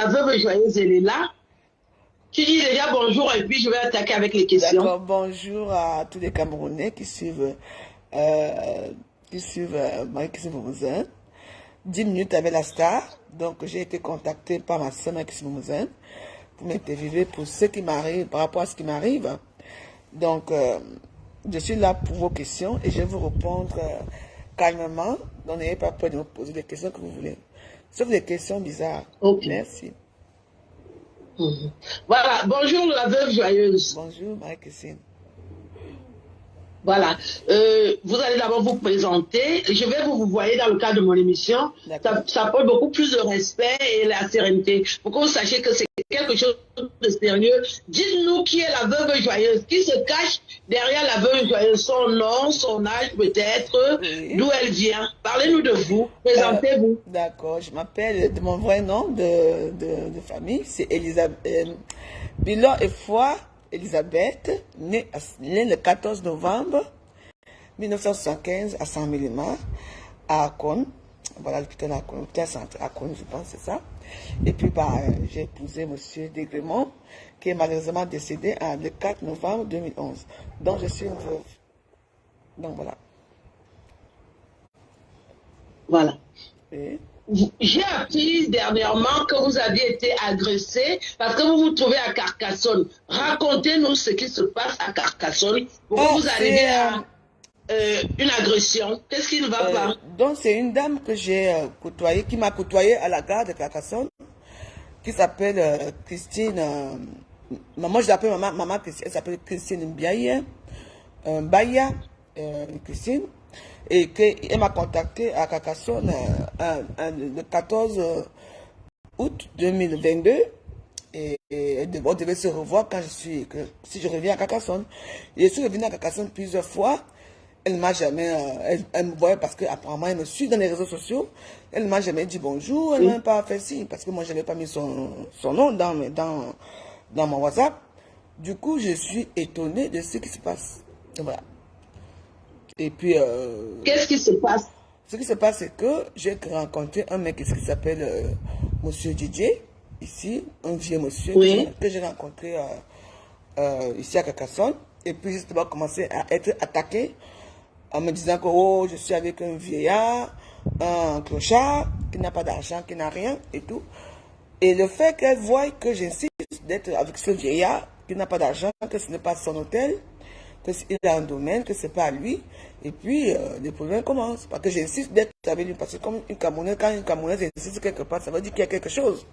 la veuve joyeuse, elle est là. Tu dis déjà bonjour et puis je vais attaquer avec les questions. D'accord, bonjour à tous les Camerounais qui suivent Marie-Christine Moumouzin. 10 minutes avec la star. Donc j'ai été contactée par ma soeur Marie-Christine Moumouzin pour m'interviewer pour ce qui m'arrive, par rapport à ce qui m'arrive. Donc je suis là pour vos questions et je vais vous répondre calmement. Donc n'ayez pas peur de me poser les questions que vous voulez. Sauf des questions bizarres. Ok. Merci. Voilà, bonjour la veuve joyeuse. Bonjour Marie-Christine. Voilà, vous allez d'abord vous présenter. Je vais vous voyez dans le cadre de mon émission. Ça porte beaucoup plus de respect et la sérénité. Pour que vous sachiez que c'est quelque chose de sérieux. Dites-nous qui est la veuve joyeuse, qui se cache derrière la veuve joyeuse, son nom, son âge peut-être, oui. D'où elle vient. Parlez-nous de vous, présentez-vous. D'accord, je m'appelle, de mon vrai nom de famille, c'est Elisabeth, Bilon et Foi Elisabeth, née le 14 novembre 1975 à Saint-Mélimar, à Akon. Voilà, l'hôpital Akon, Akon, je pense, c'est ça. Et puis, j'ai épousé M. Desgrémont, qui est malheureusement décédé le 4 novembre 2011. Donc, je suis une veuve. Donc, voilà. Voilà. Et... J'ai appris dernièrement que vous aviez été agressé parce que vous vous trouvez à Carcassonne. Racontez-nous ce qui se passe à Carcassonne pour que vous arriviez à une agression. Qu'est-ce qui ne va pas? Donc, c'est une dame que j'ai côtoyée, qui m'a côtoyée à la gare de Carcassonne, qui s'appelle Christine. Moi, je l'appelle maman Christine. Elle s'appelle Christine Mbiaye. Baya Christine. Et qu'elle m'a contacté à Carcassonne le 14 août 2022. Et on devait se revoir quand si je reviens à Carcassonne. Je suis revenue à Carcassonne plusieurs fois. Elle m'a jamais, elle me voyait parce qu'apparemment elle me suit dans les réseaux sociaux. Elle m'a jamais dit bonjour, elle m'a même pas fait signe parce que moi je n'avais pas mis son nom dans mon WhatsApp. Du coup, je suis étonnée de ce qui se passe. Voilà. Et puis... qu'est-ce qui se passe? Ce qui se passe, c'est que j'ai rencontré un mec qui s'appelle Monsieur Didier, ici, un vieux monsieur oui. que j'ai rencontré ici à Carcassonne. Et puis, justement, commencé à être attaqué en me disant que oh, je suis avec un vieillard, un clochard, qui n'a pas d'argent, qui n'a rien et tout. Et le fait qu'elle voie que j'insiste d'être avec ce vieillard, qui n'a pas d'argent, que ce n'est pas son hôtel, qu'il a un domaine, que ce n'est pas à lui. Et puis, les problèmes commencent. Parce que j'insiste d'être avec lui. Parce que comme une Camerounaise, quand une Camerounaise insiste quelque part, ça veut dire qu'il y a quelque chose.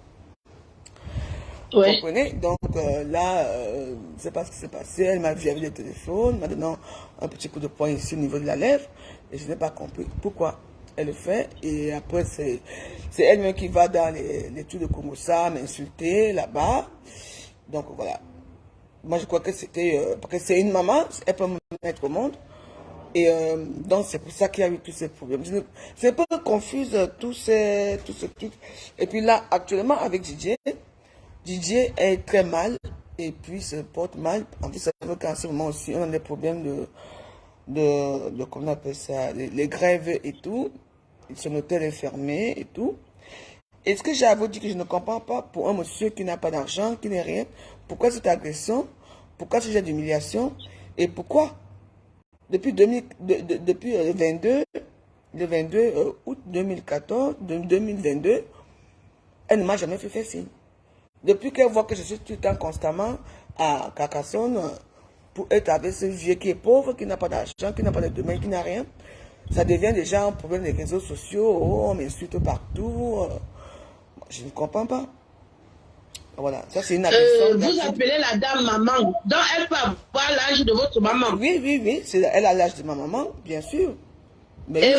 Oui. Vous comprenez? Donc là, je ne sais pas ce qui s'est passé. Elle m'a vu avec le téléphone, m'a donné un petit coup de poing ici au niveau de la lèvre. Et je n'ai pas compris pourquoi elle le fait. Et après, c'est elle-même qui va dans les tours de Komosa m'insulter là-bas. Donc voilà. Moi, je crois que c'était... parce que c'est une maman, elle peut me mettre au monde. Et donc, c'est pour ça qu'il y a eu tous ces problèmes. C'est un peu confuse, tous ces trucs. Et puis là, actuellement, avec Didier est très mal. Et puis, se porte mal. En plus, ça veut qu'en ce moment aussi, on a des problèmes de comment on appelle ça, les grèves et tout. Son hôtel est fermé et tout. Et ce que j'ai à vous dire que je ne comprends pas pour un monsieur qui n'a pas d'argent, qui n'est rien, pourquoi cette agression, pourquoi ce genre d'humiliation, et pourquoi depuis le 22 août 2014, 2022, elle ne m'a jamais fait signe. Depuis qu'elle voit que je suis tout le temps constamment à Carcassonne pour être avec ce vieux qui est pauvre, qui n'a pas d'argent, qui n'a pas de domaine, qui n'a rien, ça devient déjà un problème des réseaux sociaux, oh, on m'insulte partout. Je ne comprends pas. Voilà, ça c'est une agression. Vous appelez la dame maman. Donc elle peut avoir l'âge de votre maman. Oui. Elle a l'âge de ma maman, bien sûr. Mais et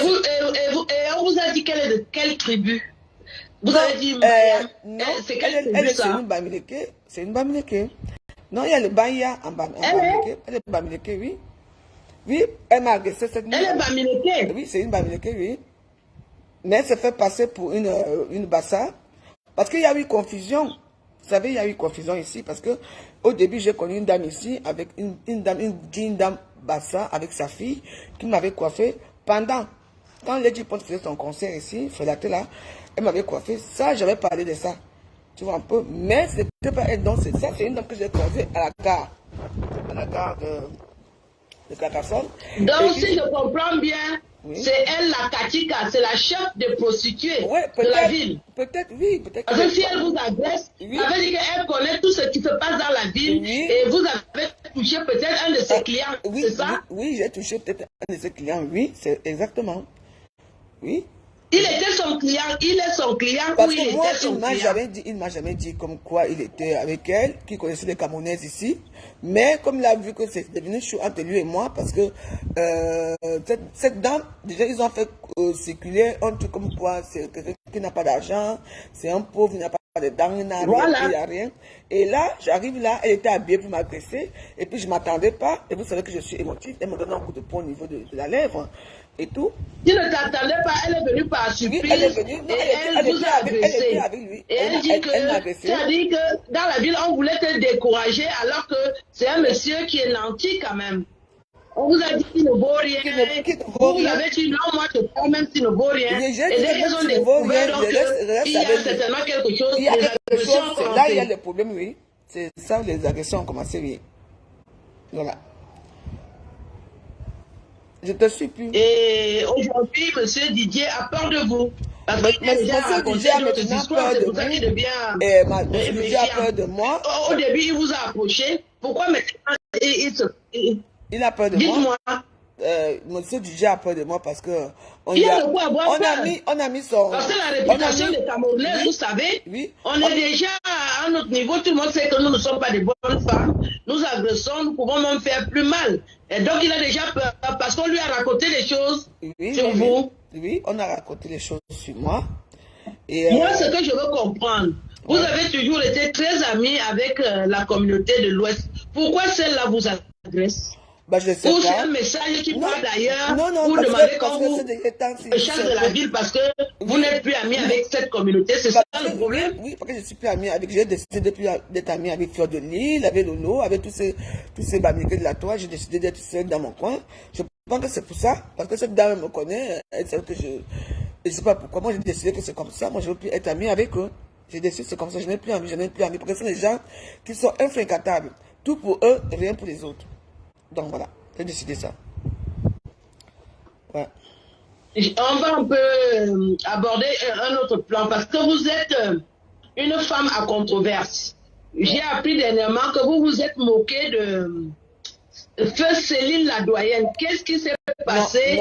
on vous a dit qu'elle est de quelle tribu? Vous avez dit non, c'est quelle tribu ça? C'est une Bamileke. C'est une Bamileke. Non, il y a le Banya en Bamileke. Elle est Bamileke, oui. Oui, elle m'a agressé cette nuit. Elle est Bamileke? Oui, c'est une Bamileke, oui. Mais elle se fait passer pour une Bassa. Parce qu'il y a eu confusion. Vous savez, il y a eu confusion ici. Parce que au début, j'ai connu une dame ici, avec une dame Bassa, avec sa fille, qui m'avait coiffé pendant. Quand Lady Pont faisait son concert ici, Felaté là, elle m'avait coiffé. Ça, j'avais parlé de ça. Tu vois un peu. Mais c'était pas elle. Donc, c'est ça, c'est une dame que j'ai croisée à la gare de Carcassonne. Donc, si je comprends bien, Oui. c'est elle la Katika, c'est la chef des prostituées Ouais, de la ville. Peut-être, oui, peut-être. Parce que si elle vous agresse, oui. ça veut dire qu'elle connaît tout ce qui se passe dans la ville Oui. et vous avez touché peut-être un de ses clients, oui, c'est ça? Oui, j'ai touché peut-être un de ses clients, oui, c'est exactement. Oui. Il était son client, il est son client Parce ou il que moi, était son client? il m'a jamais dit comme quoi il était avec elle, qu'il connaissait les Camerounaises ici. Mais comme il a vu que c'est devenu chaud entre lui et moi, parce que cette dame, déjà ils ont fait circuler un truc comme quoi c'est quelqu'un qui n'a pas d'argent, c'est un pauvre, il n'a pas de dents, il n'a rien, il n'a rien. Et là, j'arrive là, elle était habillée pour m'agresser, et puis je ne m'attendais pas, et vous savez que je suis émotive, elle me donne un coup de poing au niveau de la lèvre. Et tout. Tu ne t'attendais pas, elle est venue par surprise. Oui, elle est venue, non, elle vous a agressé. Elle était avec lui. Et elle dit que, c'est-à-dire que dans la ville, on voulait te décourager alors que c'est un monsieur qui est nanti quand même. On vous a dit qu'il ne vaut rien. Vous avez dit non, moi je crois même qu'il ne vaut rien. Et dès qu'ils ont découvert, donc il y a certainement quelque chose. Il y a quelque chose, là il y a le problème, oui. C'est ça, les agressions ont commencé, oui. Voilà. Je te suis plus. Et aujourd'hui, monsieur Didier a peur de vous. Parce qu'il a déjà raconté notre histoire, c'est pour ça qu'il devient Didier a peur de moi. Au début, il vous a approché. Pourquoi maintenant il a peur de moi. Dites-moi. Monsieur Didier a peur de moi parce que on a mis son... Parce que la réputation des Camerounais, vous savez, on est déjà à un autre niveau. Tout le monde sait que nous ne sommes pas des bonnes femmes. Nous agressons, nous pouvons même faire plus mal. Et donc il a déjà peur parce qu'on lui a raconté les choses sur vous. Oui, on a raconté les choses sur moi. Et moi, ce que je veux comprendre, vous avez toujours été très amis avec la communauté de l'Ouest. Pourquoi celle-là vous agresse? Bah, je sais ou c'est un message qui parle d'ailleurs, vous demandez quand vous chasse de la ville parce que vous n'êtes plus ami avec cette communauté, c'est ça le problème? Oui, parce que je ne suis plus ami avec, j'ai décidé d'être ami avec Fleur de Lille, avec Lolo, avec tous ces bamilqués de la toile, j'ai décidé d'être seul dans mon coin. Je pense que c'est pour ça, parce que cette dame me connaît, elle sait que je ne sais pas pourquoi, moi j'ai décidé que c'est comme ça, moi je ne veux plus être ami avec eux. J'ai décidé que c'est comme ça, je n'ai plus ami, parce que ce sont des gens qui sont infréquentables. Tout pour eux, rien pour les autres. Donc voilà, j'ai décidé ça. Ouais. On va un peu aborder un autre plan parce que vous êtes une femme à controverse. J'ai appris dernièrement que vous vous êtes moqué de Feu Céline la doyenne. Qu'est-ce qui s'est passé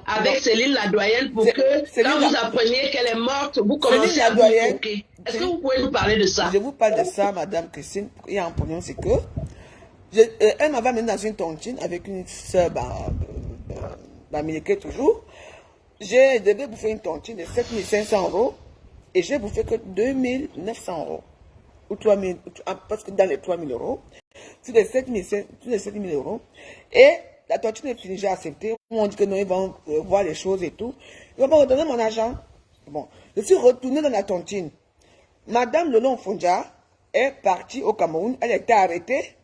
avec Céline la doyenne pour que quand vous appreniez qu'elle est morte, vous commencez à vous moquer? Est-ce que vous pouvez nous parler de ça? Je vous parle de ça, Madame Christine. Il y a un problème, c'est que elle m'avait amené dans une tontine avec une soeur bamilquée toujours. Je devais bouffer une tontine de 7500 € et j'ai bouffé que 2900 € ou 3000, parce que dans les 3000 €, sur les 7000 €. Et la tontine est finie, j'ai accepté. On dit que non, ils vont voir les choses et tout. Ils vont me redonner mon argent. Bon, je suis retourné dans la tontine. Madame Lolo Mfundja est partie au Cameroun. Elle a été arrêtée.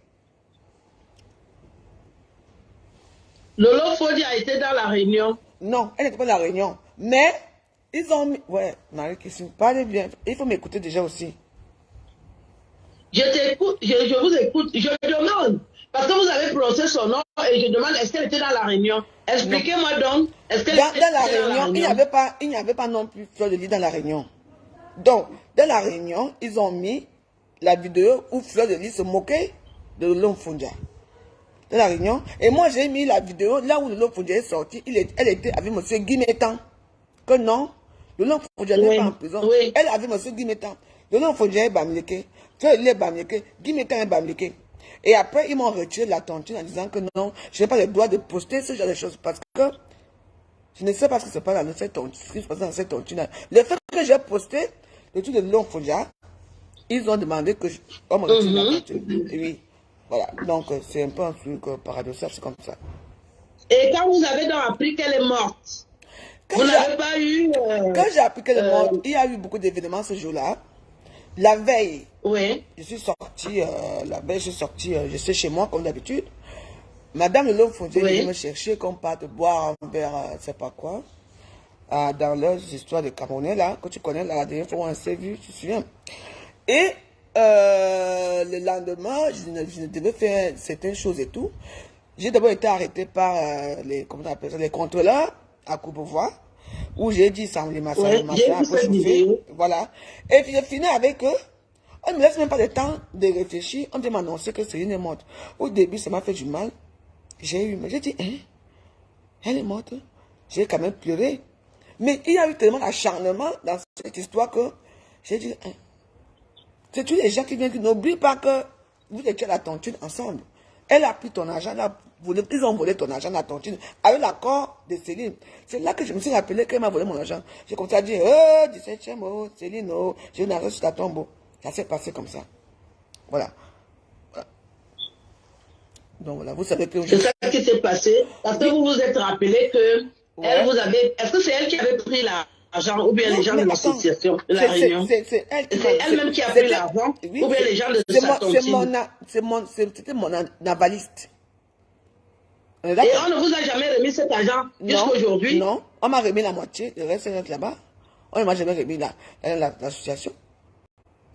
Lolo Fodi a été dans la réunion. Non, elle n'était pas dans la réunion. Mais, ils ont mis... Ouais, Marie-Christine, parlez bien. Il faut m'écouter déjà aussi. Je t'écoute, je vous écoute. Je demande, parce que vous avez prononcé son nom, et je demande, est-ce qu'elle était dans la réunion? Expliquez-moi donc, est-ce qu'elle était dans la réunion? Il n'y avait pas non plus Fleur de Lys dans la réunion. Donc, dans la réunion, ils ont mis la vidéo où Fleur de Lys se moquait de Lolo Mfundja. Dans la réunion. Et moi, j'ai mis la vidéo là où Lolo Mfundja est sorti. Elle était avec M. Guimétan. Que non, Lolo Mfundja n'est pas en prison. Oui. Elle avait M. Guimétan. Lolo Mfundja est bamilqué. Il est bamilqué. Guimétan est bamilqué. Et après, ils m'ont retiré la tontine en disant que non, je n'ai pas le droit de poster ce genre de choses parce que je ne sais pas ce qui se passe dans cette tontine. Le fait que j'ai posté le truc de Lolo Mfundja, ils ont demandé que on me retire la tontine. Oui. Voilà, donc c'est un peu un truc paradoxal, c'est comme ça. Et quand vous avez donc appris qu'elle est morte, vous n'avez pas eu... Quand j'ai appris qu'elle est morte, il y a eu beaucoup d'événements ce jour-là. La veille, je suis sortie, je suis chez moi comme d'habitude. Madame Lolo Mfundja vient me chercher qu'on parte boire un verre, je ne sais pas quoi, dans leurs histoires de Camerounais là, que tu connais, la dernière fois où on s'est vu, tu te souviens. Et le lendemain, je devais faire certaines choses et tout. J'ai d'abord été arrêté par comment on appelle ça, les contrôleurs à Courbevoie, où j'ai dit ça me m'a Ouais, j'ai vu cette vidéo. voilà. Et puis j'ai fini avec eux. On ne me laisse même pas le temps de réfléchir. On vient m'annoncer que Céline est morte. Au début, ça m'a fait du mal. J'ai dit, hein, elle est morte. J'ai quand même pleuré. Mais il y a eu tellement d'acharnement dans cette histoire que j'ai dit, hein, c'est tous les gens qui viennent, qui n'oublient pas que vous étiez à la tontine ensemble. Elle a pris ton argent, ils ont volé ton argent à la tontine avec l'accord de Céline. C'est là que je me suis rappelé qu'elle m'a volé mon argent. J'ai commencé à dire, 17e, oh, Céline, oh, j'ai une argent sur ta tombe. Ça s'est passé comme ça. Voilà. Voilà. Donc voilà, vous savez que... C'est ça qui s'est passé. Parce que vous vous êtes rappelé que elle vous avait... Est-ce que c'est elle qui avait pris l'argent ou bien les gens de l'association, de la réunion? C'est elle-même qui a pris l'argent ou bien les gens de sa tontine? C'était mon navaliste. Et on ne vous a jamais remis cet argent jusqu'à aujourd'hui? Non, on m'a remis la moitié, le reste est là-bas. On ne m'a jamais remis l'association.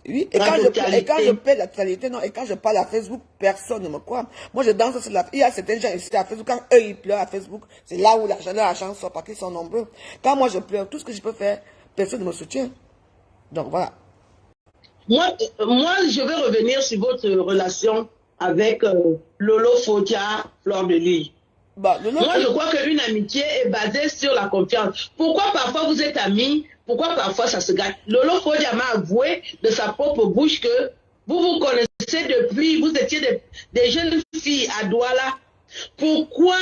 Oui, et quand je paie la totalité, non, et quand je parle à Facebook, personne ne me croit. Moi, je danse sur la... Il y a certains gens ici à Facebook, quand eux, ils pleurent à Facebook, c'est là où l'argent sort, parce qu'ils sont nombreux. Quand moi, je pleure, tout ce que je peux faire, personne ne me soutient. Donc, voilà. Moi, je vais revenir sur votre relation avec Lolo Fodia, Fleur de Lys. Moi, je crois qu'une amitié est basée sur la confiance. Pourquoi parfois vous êtes amis? Pourquoi parfois ça se gâte? Lolo Fodia m'a avoué de sa propre bouche que vous connaissez depuis, vous étiez des jeunes filles à Douala. Pourquoi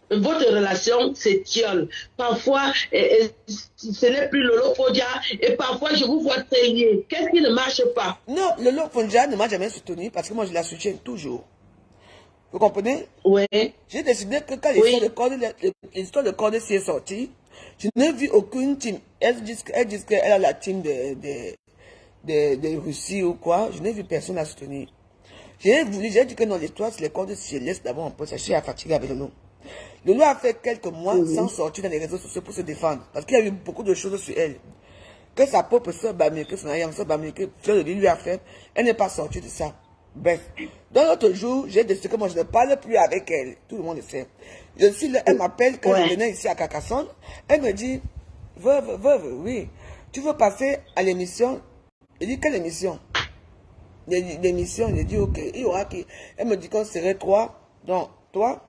votre relation s'étiole? Parfois, ce n'est plus Lolo Fodia et parfois je vous vois très liés. Qu'est-ce qui ne marche pas? Non, Lolo Fodia ne m'a jamais soutenu parce que moi je la soutiens toujours. Vous comprenez? Oui. J'ai décidé que quand l'histoire de Cordé est sortie, je n'ai vu aucune team. Elles disent qu'elle a la team de Russie ou quoi. Je n'ai vu personne la soutenir. J'ai dit que dans l'histoire, c'est les Cordé, je laisse d'abord un peu. Je suis fatigué avec Lolo. Lolo a fait quelques mois sans sortir dans les réseaux sociaux pour se défendre. Parce qu'il y a eu beaucoup de choses sur elle. Que sa propre soeur Bamileke, son ayam soeur Bamileke, lui a fait, elle n'est pas sortie de ça. Bref, dans l'autre jour, j'ai décidé que moi je ne parle plus avec elle. Tout le monde le sait. Elle m'appelle quand je venais ici à Carcassonne. Elle me dit, veuve, oui, tu veux passer à l'émission? Je dis, quelle émission? L'émission, je dis, ok, il y aura qui? Elle me dit qu'on serait 3. Donc, toi?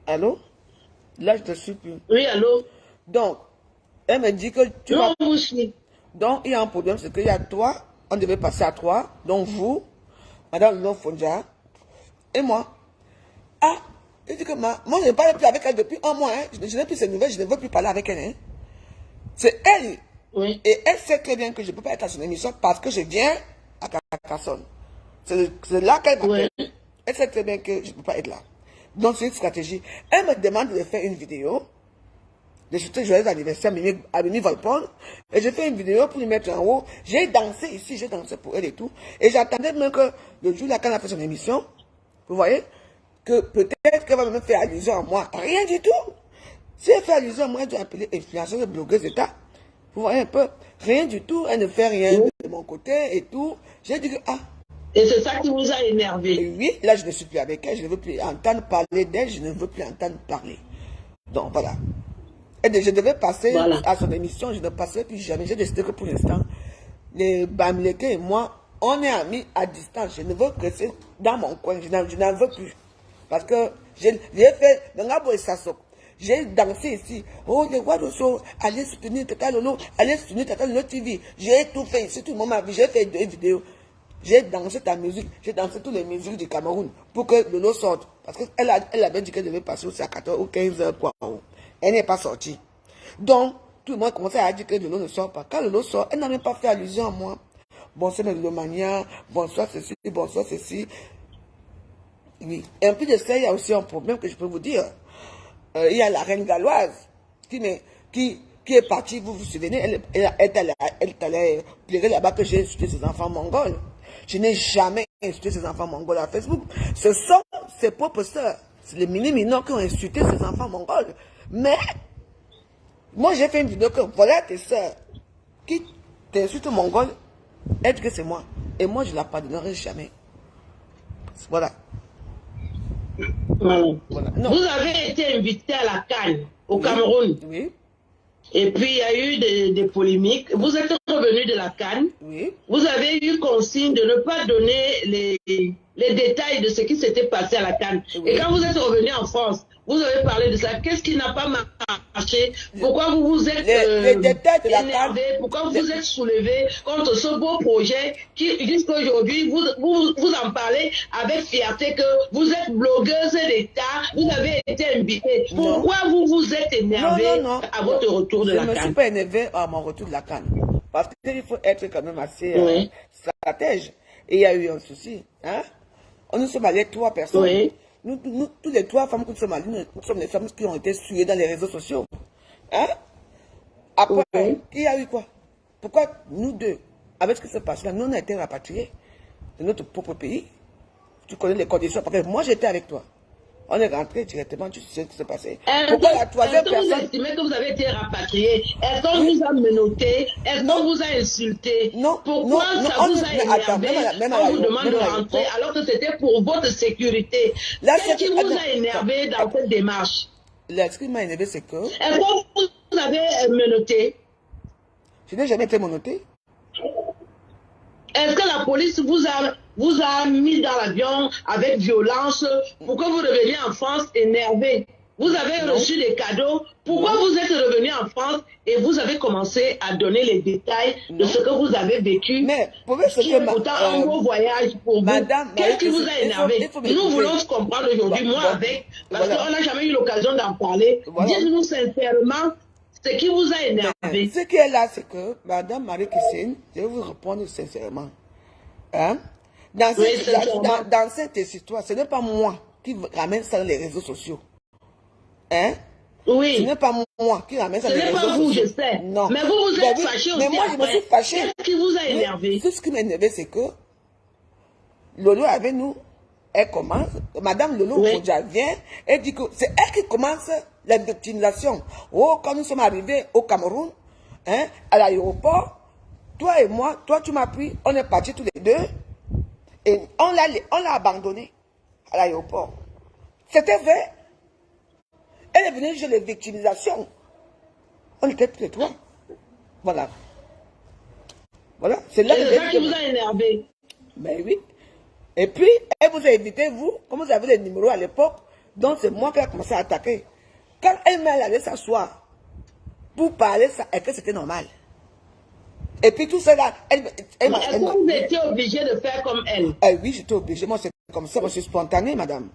Allô? Là, je te suis plus. Oui, allô? Donc, elle me dit que tu vas... Oui. Donc, il y a un problème, c'est qu'il y a 3, on devait passer à 3, donc vous, Madame Lolo Fodia, et moi. Ah, je dis que moi, je ne parle plus avec elle depuis un mois, hein. Je n'ai plus ses nouvelles, je ne veux plus parler avec elle. Hein. C'est elle. Oui. Et elle sait très bien que je ne peux pas être à son émission parce que je viens à Carcassonne. C'est là qu'elle m'appelle. Oui. Elle sait très bien que je ne peux pas être là. Donc, c'est une stratégie. Elle me demande de faire une vidéo. De souhaiter joyeux anniversaire à Mimi Volpone. Et j'ai fait une vidéo pour lui mettre en haut. J'ai dansé ici, j'ai dansé pour elle et tout. Et j'attendais même que le jour là, quand elle a fait son émission, vous voyez, que peut-être qu'elle va me faire allusion à moi. Rien du tout. Si elle fait allusion à moi, elle doit appeler influenceuse, blogueuse d'État. Vous voyez un peu, rien du tout. Elle ne fait rien de mon côté et tout. J'ai dit que, ah. Et c'est ça qui vous a énervé. Et oui, là je ne suis plus avec elle. Je ne veux plus entendre parler d'elle. Je ne veux plus entendre parler. Donc voilà. Et je devais passer à son émission, je ne passerai plus jamais. J'ai décidé que pour l'instant, les Bamileke et moi, on est amis à distance. Je ne veux que c'est dans mon coin, je n'en veux plus. Parce que j'ai fait, j'ai dansé ici. Oh, les Guadoso, allez soutenir Tata Lolo, allez soutenir Tata Lolo TV. J'ai tout fait ici, tout le monde m'a vu, j'ai fait 2 vidéos. J'ai dansé ta musique, j'ai dansé toutes les musiques du Cameroun pour que Lolo sorte. Parce qu'elle avait dit qu'elle devait passer aussi à 14 ou 15 heures, quoi. Elle n'est pas sortie. Donc, tout le monde commençait à dire que Lolo ne sort pas. Quand Lolo sort, elle n'a même pas fait allusion à moi. Bonsoir Lolomania, bonsoir ceci, bonsoir ceci. Oui. Et en plus de ça, il y a aussi un problème que je peux vous dire. Il y a la reine galloise qui est partie, vous vous souvenez, elle est allée pleurer là-bas que j'ai insulté ses enfants mongols. Je n'ai jamais insulté ses enfants mongols à Facebook. Ce sont ses propres sœurs. C'est les mini-minors qui ont insulté ses enfants mongols. Mais, Moi, j'ai fait une vidéo que voilà tes soeurs qui t'insultent mongol, elles que c'est moi. Et moi, je ne la pardonnerai jamais. Voilà. Voilà. Non. Vous avez été invité à la CAN, au Cameroun. Oui. Et puis, il y a eu des polémiques. Vous êtes revenu de la CAN. Oui. Vous avez eu consigne de ne pas donner les détails de ce qui s'était passé à la CAN. Oui. Et quand vous êtes revenu en France, vous avez parlé de ça. Qu'est-ce qui n'a pas marché? Pourquoi vous vous êtes les détails de la énervé? Pourquoi vous êtes soulevé contre ce beau projet qui, jusqu'à aujourd'hui, vous en parlez avec fierté que vous êtes blogueuse d'État, vous avez été invitée. Pourquoi vous vous êtes énervé à votre retour de la CAN? Je ne me suis pas énervé à mon retour de la CAN. Parce qu'il faut être quand même assez stratège. Et il y a eu un souci. Hein? Nous sommes allés 3 personnes. Oui. Nous, tous les 3 femmes que nous sommes allés, nous sommes les femmes qui ont été suées dans les réseaux sociaux. Hein? Après, il y a eu quoi? Pourquoi nous deux, avec ce qui se passe là, nous on a été rapatriés de notre propre pays? Tu connais les conditions. Parce que moi j'étais avec toi. On est rentré directement, tu sais ce qui s'est passé. Pourquoi la troisième personne... Est-ce que vous estimez que vous avez été rapatrié? Est-ce qu'on vous a menotté? Est-ce qu'on vous a insulté? Non. Pourquoi ça vous a énervé quand vous demande de rentrer alors que c'était pour votre sécurité? Qu'est-ce qui vous a énervé dans cette démarche? Ce qui m'a énervé, c'est que... Est-ce que vous avez menotté? Je n'ai jamais été menotté. Est-ce que la police vous a mis dans l'avion avec violence pour que vous reveniez en France énervé? Vous avez reçu des cadeaux. Pourquoi vous êtes revenu en France et vous avez commencé à donner les détails de ce que vous avez vécu? Mais pour ce qui est pourtant un gros voyage pour vous. Qu'est-ce qui vous a énervé? Nous voulons se comprendre aujourd'hui, moi avec, parce qu'on n'a jamais eu l'occasion d'en parler. Dites-nous sincèrement ce qui vous a énervé. Ce qui est là, c'est que Madame Marie-Christine, je vais vous répondre sincèrement. Hein? Dans cette histoire, ce n'est pas moi qui ramène ça dans les réseaux sociaux. Hein? Oui. Ce n'est pas moi qui ramène ça dans les réseaux sociaux. Ce n'est pas vous, je sais. Non. Mais vous vous êtes fâché aussi. Mais moi, je me suis fâché. Qu'est-ce qui vous a énervé? Tout ce qui m'a énervé, c'est que Lolo avec nous, elle commence, Madame Lolo Kodja vient, elle dit que c'est elle qui commence la victimisation. Oh, quand nous sommes arrivés au Cameroun, hein, à l'aéroport, toi et moi, toi tu m'as pris, on est partis tous les deux, et on l'a abandonné à l'aéroport. C'était vrai. Elle est venue jouer les victimisations. On était tous les 3. Voilà. Voilà. C'est là ça qui vous a énervé. Ben oui. Et puis, elle vous a invité, vous, comme vous avez les numéros à l'époque, donc c'est moi qui ai commencé à attaquer. Quand elle allait s'asseoir pour parler, ça, et que c'était normal. Et puis tout ça là, est-ce que vous étiez obligé de faire comme elle? Oui, j'étais obligé. Moi, c'est comme ça, moi, je suis spontanée, madame.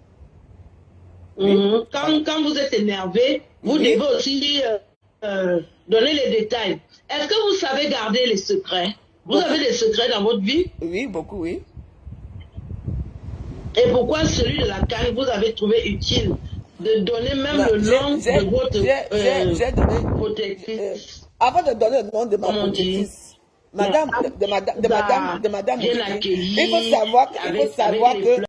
Quand vous êtes énervé, vous devez aussi donner les détails. Est-ce que vous savez garder les secrets? Vous avez des secrets dans votre vie? Oui, beaucoup, oui. Et pourquoi celui de la CAN, vous avez trouvé utile de donner même le nom de votre protectrice? Avant de donner le nom de ma protectrice, Madame, de madame, il faut savoir que,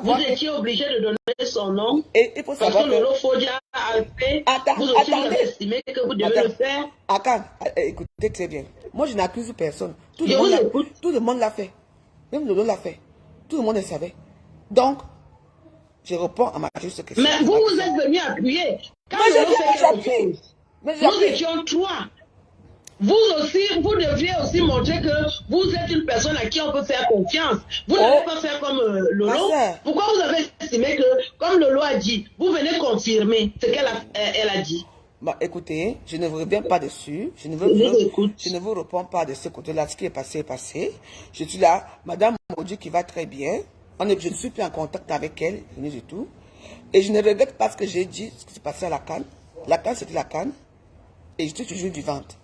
vous étiez obligé de donner son nom, et il faut savoir parce que Lolo Fodia a fait, vous aussi vous avez estimé que vous devez le faire. Écoutez très bien, moi je n'accuse personne, tout Je le monde l'a fait, même Lolo l'a fait, tout le monde le savait, donc, je réponds à ma juste question. Mais vous êtes venu appuyer, quand Lolo fait quelque chose, nous étions 3. Vous aussi, vous devriez aussi montrer que vous êtes une personne à qui on peut faire confiance. Vous n'allez pas faire comme Lolo. Pourquoi vous avez estimé que, comme Lolo a dit, vous venez confirmer ce qu'elle a dit? Bah, écoutez, je ne vous reviens pas dessus. Je ne vous réponds pas de ce côté-là. Ce qui est passé est passé. Je suis là. Madame Maudit qui va très bien. Je ne suis plus en contact avec elle, rien du tout. Et je ne regrette pas ce que j'ai dit, ce qui s'est passé à la CAN. La CAN, c'était la CAN. Et je suis toujours vivante.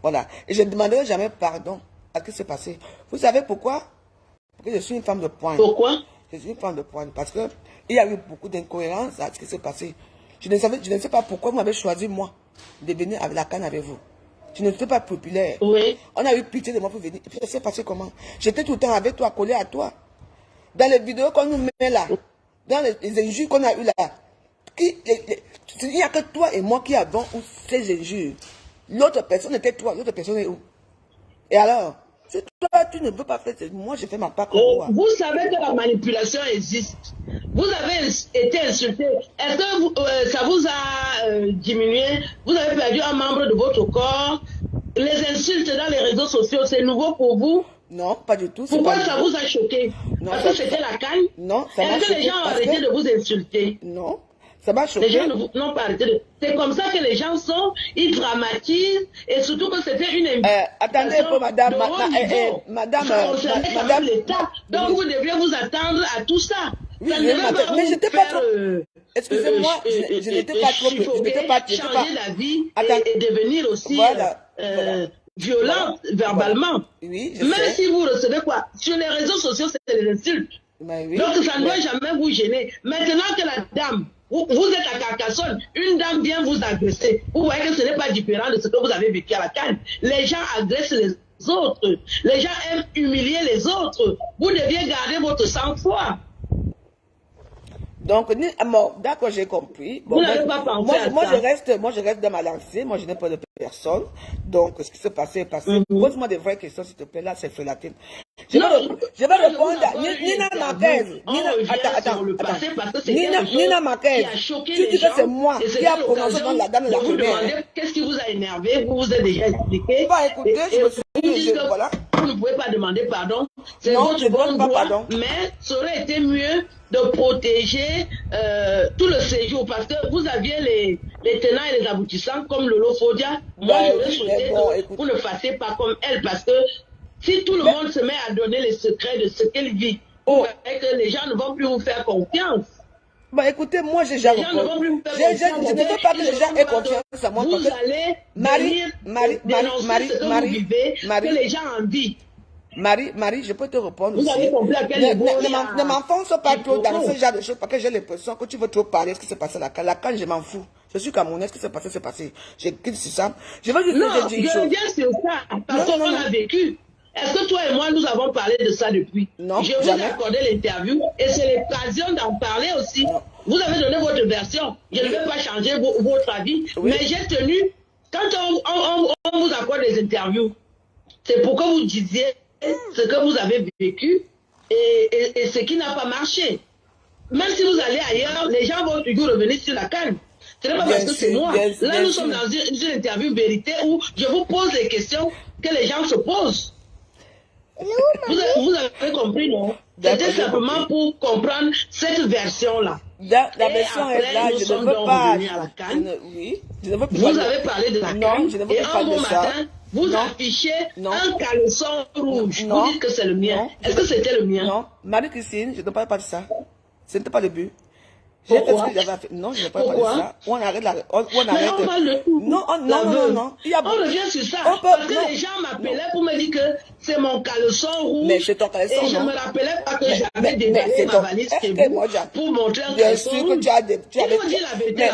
Voilà. Et je ne demanderai jamais pardon à ce qui s'est passé. Vous savez pourquoi? Parce que je suis une femme de pointe. Pourquoi? Je suis une femme de pointe. Parce qu'il y a eu beaucoup d'incohérences à ce qui s'est passé. Je ne sais pas pourquoi vous m'avez choisi, moi, de venir avec la CAN avec vous. Je ne suis pas populaire. Oui. On a eu pitié de moi pour venir. Et puis ça s'est passé comment? J'étais tout le temps avec toi, collé à toi. Dans les vidéos qu'on nous met là, dans les injures qu'on a eues là, Il n'y a que toi et moi qui avons ces injures. L'autre personne était toi, l'autre personne est où? Et alors, si toi, tu ne veux pas faire, moi, je fais ma part comme toi. Vous savez que la manipulation existe. Vous avez été insulté. Est-ce que ça vous a diminué? Vous avez perdu un membre de votre corps? Les insultes dans les réseaux sociaux, c'est nouveau pour vous? Non, pas du tout. Pourquoi ça vous a choqué? Non, parce que c'était la canne? Non, ça m'a choqué. Est-ce que les gens ont arrêté de vous insulter? Non, ça m'a choqué. Les gens n'ont pas arrêté de... C'est comme ça que les gens sont, ils dramatisent, et surtout que c'était une invitation. Attendez un peu, madame. Madame l'État. Donc vous deviez vous attendre à tout ça. Oui, mais je n'étais pas trop... Excusez-moi, je n'étais pas trop... Changer la vie et devenir aussi violente verbalement. Oui, même si vous recevez quoi? Sur les réseaux sociaux, c'est les insultes. Oui, donc ça ne doit jamais vous gêner. Maintenant que la dame, vous êtes à Carcassonne, une dame vient vous agresser. Vous voyez que ce n'est pas différent de ce que vous avez vécu à la Cannes. Les gens agressent les autres. Les gens aiment humilier les autres. Vous deviez garder votre sang-froid. Donc, d'accord, j'ai compris. Bon, vous n'avez pas pensé à ça. Moi, je reste dans ma lancée. Moi, je n'ai pas de personne. Donc, ce qui s'est passé est passé. Pose-moi des vraies questions, s'il te plaît. Là, c'est frélaté. Je vais répondre à Nina Marquez. Nina Marquez. Tu dis que c'est moi qui a prononcé dans la dame de la première. Qu'est-ce qui vous a énervé? Vous vous êtes déjà expliqué. Bah, écoutez, je me suis dit, voilà. Vous ne pouvez pas demander pardon. C'est votre bon droit. Mais ça aurait été mieux de protéger tout le séjour parce que vous aviez les tenants et les aboutissants comme Lolo Fodia. Moi, j'aurais souhaité que vous ne fassiez pas comme elle parce que si tout le monde se met à donner les secrets de ce qu'elle vit, vous voyez que les gens ne vont plus vous faire confiance. Bah écoutez, moi j'ai déjà répondu. Je ne veux pas que les gens aient confiance en moi. Vous allez que les gens en vivent. Marie, je peux te répondre aussi. Vous avez compris à quel niveau ne m'enfonce pas trop dans ce genre de choses parce que j'ai l'impression que tu veux trop parler de ce qui s'est passé à la Cannes. La Cannes, je m'en fous. Je suis camerounaise, ce qui s'est passé, c'est passé. J'ai quitte sur ça. Je veux juste te dire une chose. Non, je reviens sur ça parce qu'on a vécu. Est-ce que toi et moi, nous avons parlé de ça depuis? Non, je vous ai accordé l'interview et c'est l'occasion d'en parler aussi. Non. Vous avez donné votre version. Je ne vais pas changer votre avis. Oui. Mais j'ai tenu, quand on vous accorde des interviews, c'est pour que vous disiez ce que vous avez vécu et ce qui n'a pas marché. Même si vous allez ailleurs, les gens vont toujours revenir sur la canne. Ce n'est pas parce que c'est moi. Là, nous sommes dans une interview vérité où je vous pose les questions que les gens se posent. Vous avez compris, non? C'était simplement pour comprendre cette version-là. La version est là, je ne veux pas. Oui, je ne veux pas. Vous avez parlé de la canne, je ne veux pas de ça. Matin, vous affichez un caleçon rouge. Vous dites que c'est le mien. Est-ce que c'était le mien? Non, Marie-Christine, je ne parle pas de ça. Ce n'était pas le but. J'ai fait ce que j'avais fait. Non, je ne parle pas de ça. On arrête la... On arrête... on parle de tout. Non. On revient sur ça. Parce que les gens m'appelaient pour me dire que c'est mon caleçon rouge. Mais c'est ton caleçon, et je ne me rappelais pas que j'avais dévalé ma valise chez vous pour montrer un caleçon rouge. Bien sûr que tu as des... Il faut dire la vérité.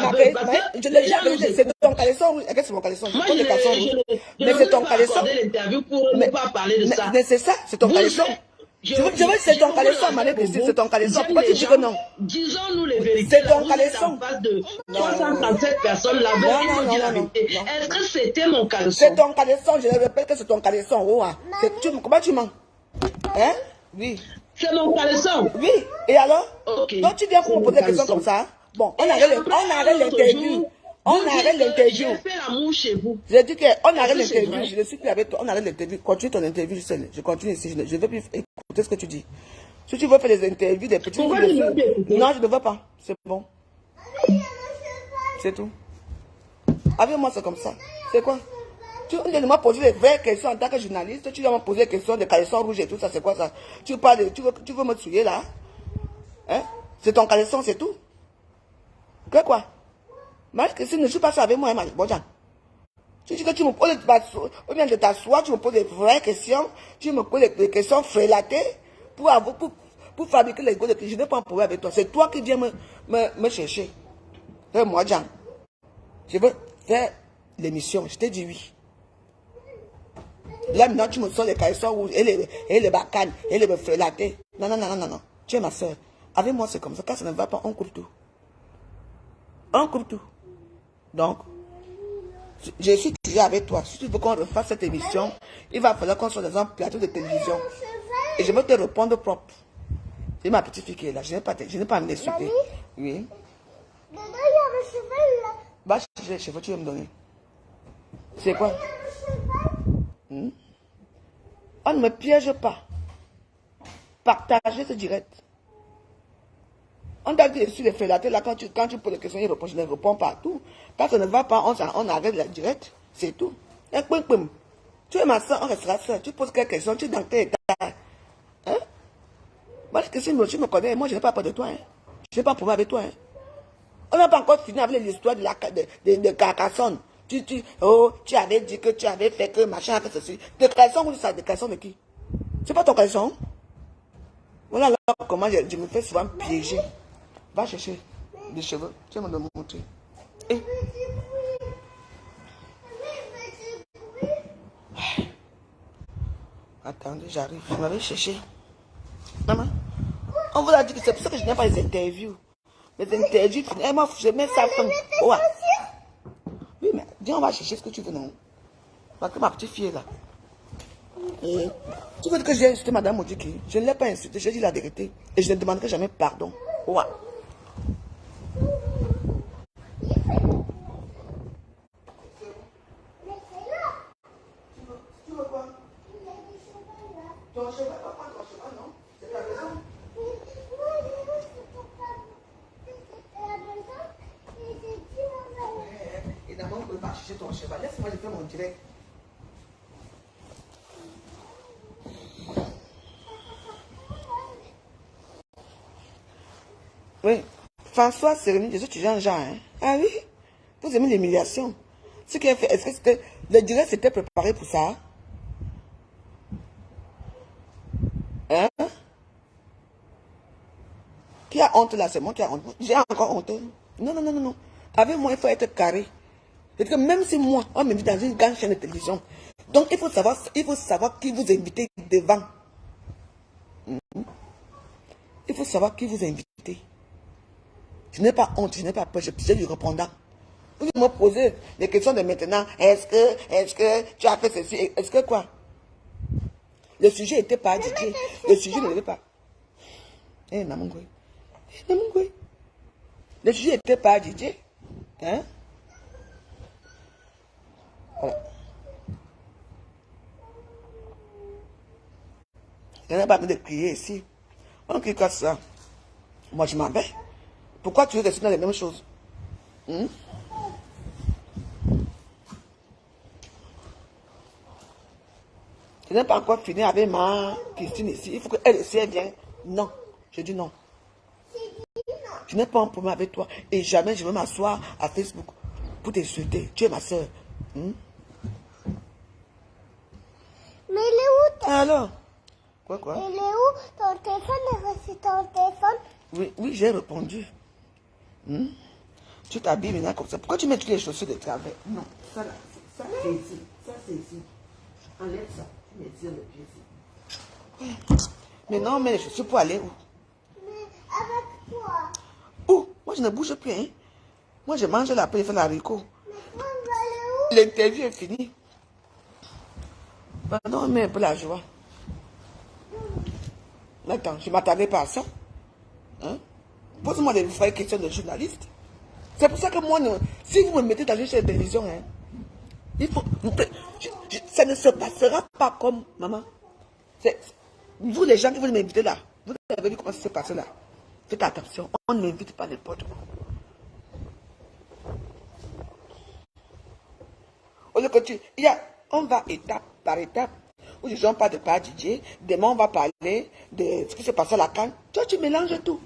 Je l'ai jamais dit. C'est ton caleçon rouge. Est-ce que c'est mon caleçon rouge? Mais c'est ton caleçon. Je n'ai pas l'interview pour ne pas parler de ça. Mais c'est ça, c'est ton caleçon. Je veux que c'est ton caleçon, Marie-Christine, c'est ton caleçon. Pourquoi tu dis que non? Disons-nous les vérités. C'est ton caleçon. En face de 337 personnes, la vérité. Est-ce que c'était mon caleçon? C'est ton caleçon, je le répète que c'est ton caleçon. Comment tu mens? Hein? Oui. C'est mon caleçon. Oui. Et alors? Ok. Donc tu viens pour me poser des questions comme ça? Bon, on arrête l'interview. On arrête l'interview. J'ai fait l'amour chez vous. J'ai dit qu'on arrête l'interview. Je ne suis plus avec toi. On arrête l'interview. Continue ton interview. Je continue ici. Je ne veux plus écouter ce que tu dis. Si tu veux faire des interviews, des petits... Pourquoi tu ne veux plus écouter? Non, je ne veux pas. C'est bon. C'est tout. Avec moi, c'est comme ça. C'est quoi? Tu m'as posé des vraies questions en tant que journaliste. Tu vas me poser des questions de caleçon rouge et tout ça. C'est quoi ça? Tu veux me tuer là? Hein? C'est ton caleçon, c'est tout. Quoi? Marie-Christine ne joue pas ça avec moi, hein, bon, tu dis que tu me poses au lieu de t'asseoir, tu me poses des vraies questions, tu me poses des questions frélatées pour fabriquer les gosses. Je n'ai pas un problème avec toi. C'est toi qui viens me chercher. Moi, Jean, je veux faire l'émission. Je t'ai dit oui. Là, maintenant, tu me sors les caleçons rouges et les bacanes et les frélatés. Non. Tu es ma soeur. Avec moi, c'est comme ça. Quand ça ne va pas, on coupe tout. On coupe tout. Donc, je suis déjà avec toi. Si tu veux qu'on refasse cette émission, il va falloir qu'on soit dans un plateau de télévision. Et je vais te répondre propre. C'est ma petite fille qui est là. Je n'ai pas envie d'insulter. Oui. Dedans, il y a le cheval là. Va chercher les cheveux, tu vas me donner. C'est quoi? On ne me piège pas. Partagez ce direct. On t'a dit sur les frélatés, là, quand tu poses des questions, il répond, je ne réponds pas à tout. Quand ça ne va pas, on arrête la direct. C'est tout. Et pum. Tu es ma soeur, on restera soeur. Tu poses quelques questions, tu es dans tes états. Hein? Moi, que si tu me connais, moi, je n'ai pas peur de toi. Hein? Je n'ai pas de problème avec toi. Hein? On n'a pas encore fini avec l'histoire de Carcassonne. Tu avais dit que tu avais fait que machin, que ceci. De caleçon ou ça? De caleçon de qui? C'est pas ton caleçon? Voilà là comment je me fais souvent piéger. Va chercher des cheveux. Tu vas me le montrer. Et... Attendez, j'arrive. Je m'avais cherché. Maman, on vous a dit que c'est pour ça que je n'aime pas les interviews. Les interviews, moi, je mets ça fin. Ouais. Oui, mais dis, on va chercher ce que tu veux, non? Parce que ma petite fille est là. Et tu veux que j'ai insulté Madame Modiki? Je ne l'ai pas insulté, j'ai dit la vérité. Et je ne demanderai jamais pardon. Ouais. Tu veux quoi? Ton cheval, pas ton cheval, non? C'est la maison. Et d'abord, on ne peut pas chercher ton cheval. Laisse-moi, je fais mon direct. Oui, François Sérénie, je suis toujours Jean. Hein? Ah oui, vous aimez l'humiliation. Ce qui a fait, est-ce que c'était, le direct c'était préparé pour ça? Hein? Qui a honte là? C'est moi qui a honte. J'ai encore honte. Non. Avec moi, il faut être carré. C'est que même si moi, on m'invite dans une grande chaîne de télévision, donc il faut savoir qui vous invitez devant. Il faut savoir qui vous invitez. Je n'ai pas honte, je n'ai pas peur, j'ai du répondant. Vous me posez des questions de maintenant. Est-ce que tu as fait ceci? Est-ce que quoi? Le sujet n'était pas indiqué. Le sujet ne l'était pas. Eh, Namungwe. Le sujet n'était pas indiqué. Hein? Voilà. Je n'ai pas envie de crier ici. On crie comme ça. Moi, je m'en vais. Pourquoi tu veux rester dans les mêmes choses? Je n'ai pas encore fini avec ma Christine ici. Il faut qu'elle aussi elle vienne. Non. Je dis non. Je n'ai pas un problème avec toi. Et jamais je vais m'asseoir à Facebook pour t'insulter. Tu es ma soeur. Mais il est où ton... Alors? Quoi? Il est où ton téléphone? Est reçu ton téléphone? Oui, j'ai répondu. Tu t'habilles maintenant comme ça. Pourquoi tu mets toutes les chaussures de travers? Non, ça là, ça c'est ici. Ça c'est ici. Enlève ça. Tu me tires le pied ici. Mais non, mais les chaussures pour aller où? Mais avec quoi? Où? Moi je ne bouge plus, hein. Moi je mange la paix et fais l'haricot. Mais moi, je vais aller où? L'interview est finie. Pardon, mais un peu la joie. Attends, je ne m'attendais pas à ça. Hein? Pose-moi des vraies questions de journaliste. C'est pour ça que moi, si vous me mettez dans une chaîne de télévision, hein, il faut, ça ne se passera pas comme maman. Vous, les gens qui veulent m'inviter là, vous avez vu comment ça se passe là. Faites attention, on ne m'invite pas n'importe quoi. Au lieu que on va étape par étape. Aujourd'hui, on parle de pas DJ. Demain, on va parler de ce qui s'est passé à la Cannes. Toi, tu mélanges tout.